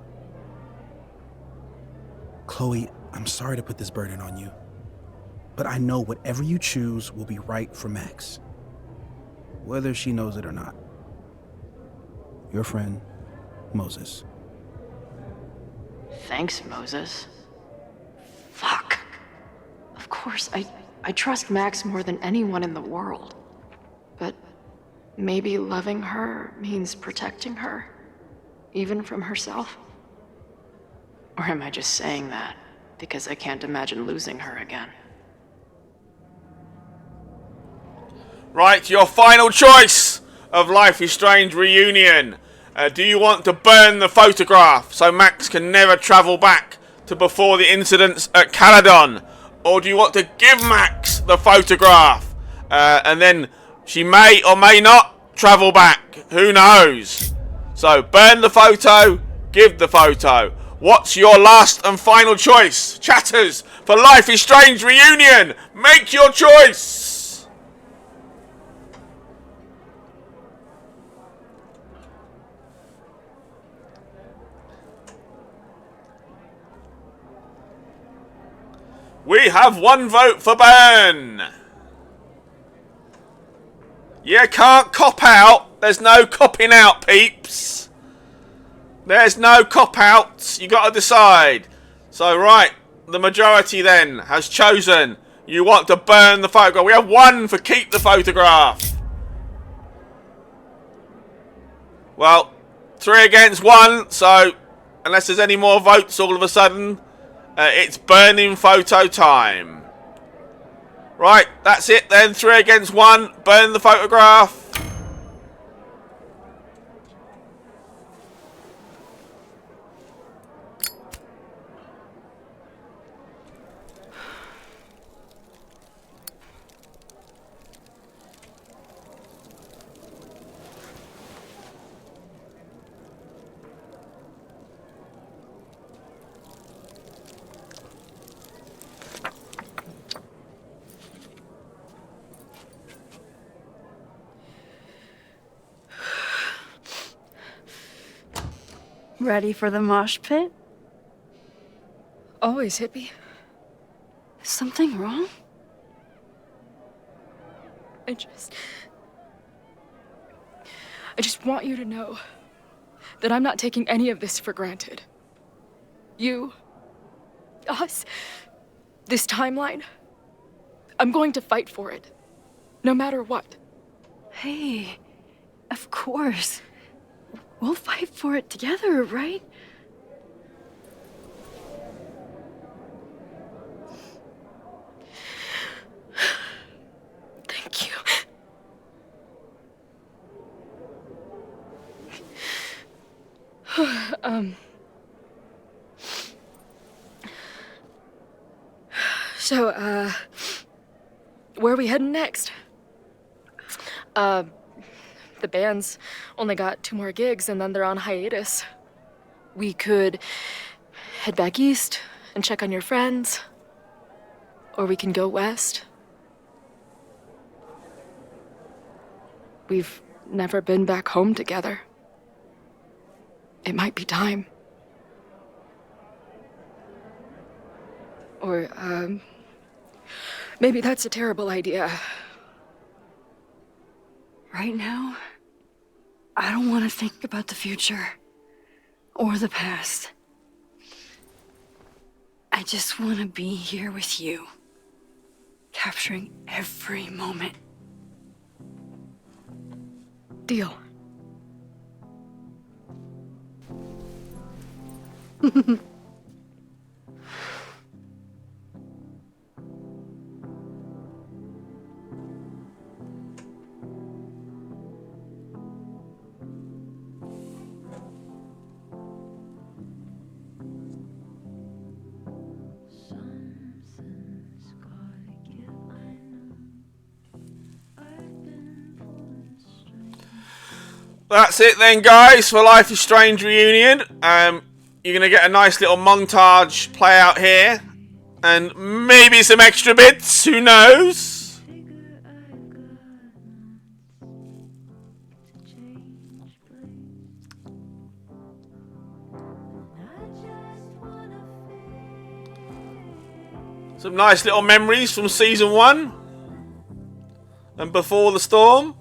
Chloe, I'm sorry to put this burden on you, but I know whatever you choose will be right for Max, whether she knows it or not. Your friend, Moses. Thanks, Moses. Fuck. Of course, I trust Max more than anyone in the world. But maybe loving her means protecting her, even from herself? Or am I just saying that because I can't imagine losing her again? Right, your final choice of Life is Strange Reunion. Do you want to burn the photograph so Max can never travel back to before the incidents at Caledon? Or do you want to give Max the photograph and then she may or may not travel back? Who knows? So burn the photo, give the photo. What's your last and final choice? Chatters, for Life is Strange Reunion, make your choice! We have one vote for burn. You can't cop out. There's no copping out, peeps. There's no cop-outs. You got to decide. So, right, the majority then has chosen you want to burn the photograph. We have one for keep the photograph. Well, 3 against 1. So, unless there's any more votes all of a sudden, it's burning photo time. Right, that's it then. 3 against 1. Burn the photograph. Ready for the mosh pit? Always, hippie. Is something wrong? I just want you to know that I'm not taking any of this for granted. You, us, this timeline, I'm going to fight for it, no matter what. Hey, of course. We'll fight for it together, right? Thank you. So, where are we heading next? The band's only got 2 more gigs and then they're on hiatus. We could head back east and check on your friends. Or we can go west. We've never been back home together. It might be time. Or, maybe that's a terrible idea. Right now, I don't want to think about the future or the past. I just want to be here with you, capturing every moment. Deal. That's it then, guys, for Life is Strange Reunion. You're going to get a nice little montage play out here. And maybe some extra bits, who knows? Some nice little memories from Season 1. And Before the Storm.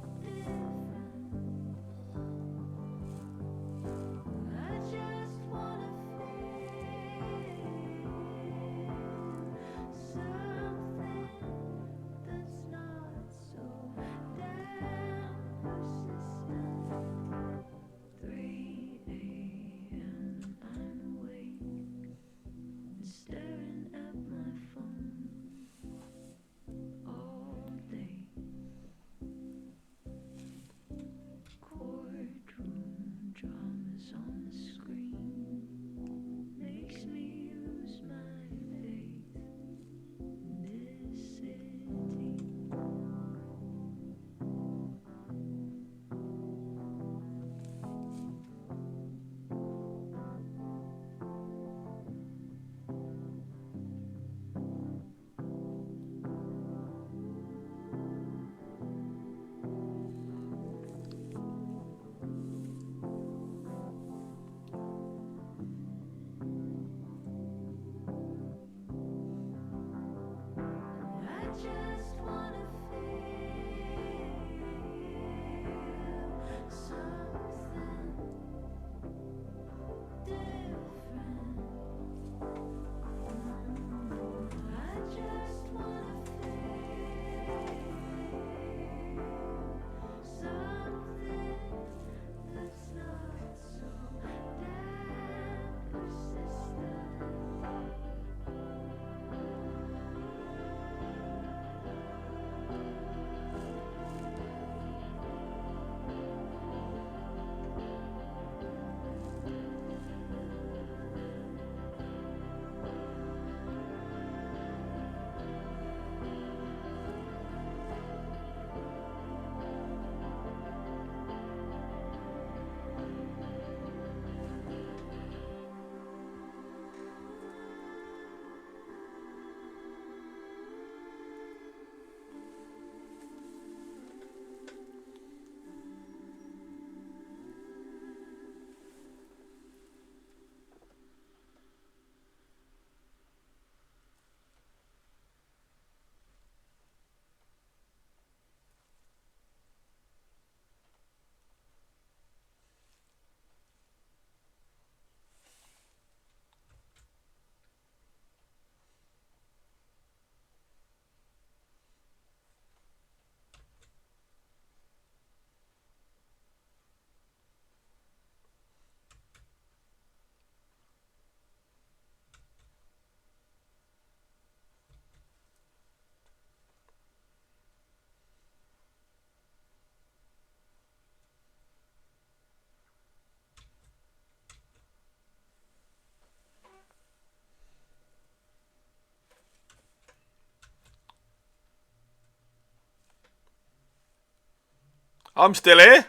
I'm still here.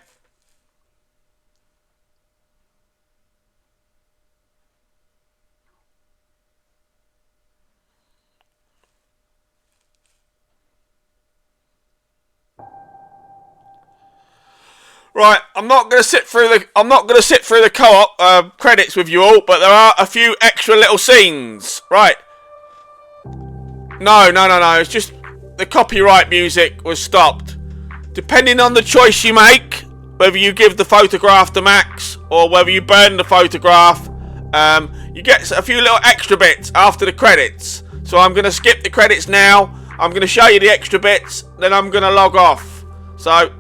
Right, I'm not going to sit through the co-op credits with you all, but there are a few extra little scenes. Right. No. It's just the copyright music was stopped. Depending on the choice you make, whether you give the photograph to Max or whether you burn the photograph, you get a few little extra bits after the credits. So I'm going to skip the credits now. I'm going to show you the extra bits, then I'm going to log off. So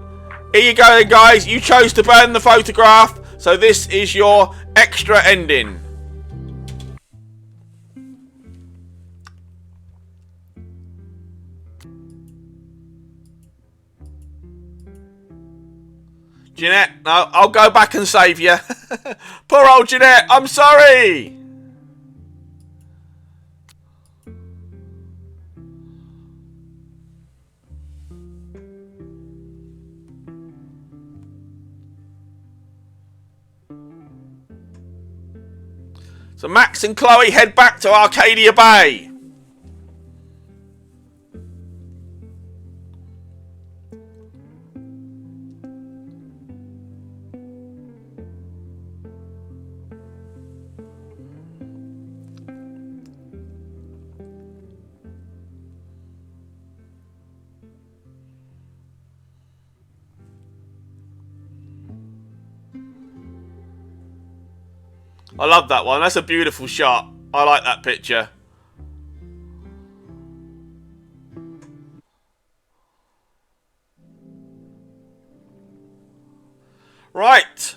here you go, guys. You chose to burn the photograph, so this is your extra ending. Jeanette, no, I'll go back and save you. Poor old Jeanette, I'm sorry. So Max and Chloe head back to Arcadia Bay. I love that one. That's a beautiful shot. I like that picture. Right.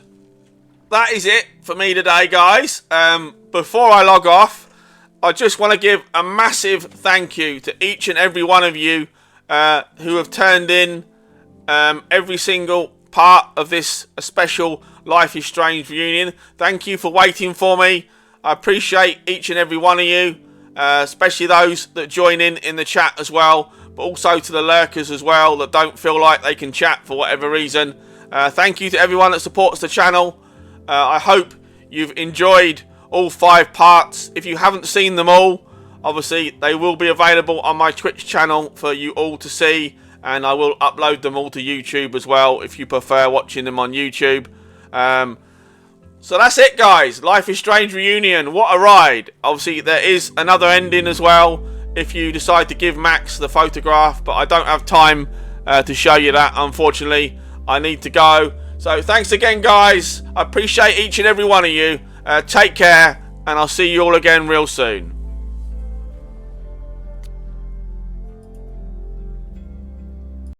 That is it for me today, guys. Before I log off, I just want to give a massive thank you to each and every one of you who have turned in every single part of this special Life is Strange reunion. Thank you for waiting for me. I appreciate each and every one of you, especially those that join in the chat as well, but also to the lurkers as well that don't feel like they can chat for whatever reason. Thank you to everyone that supports the channel. I hope you've enjoyed all 5 parts. If you haven't seen them all, obviously they will be available on my Twitch channel for you all to see, and I will upload them all to YouTube as well if you prefer watching them on YouTube. So that's it, guys. Life is Strange reunion. What a ride. Obviously there is another ending as well if you decide to give Max the photograph, but I don't have time to show you that, unfortunately. I need to go. So thanks again, guys. I appreciate each and every one of you. Take care, and I'll see you all again real soon.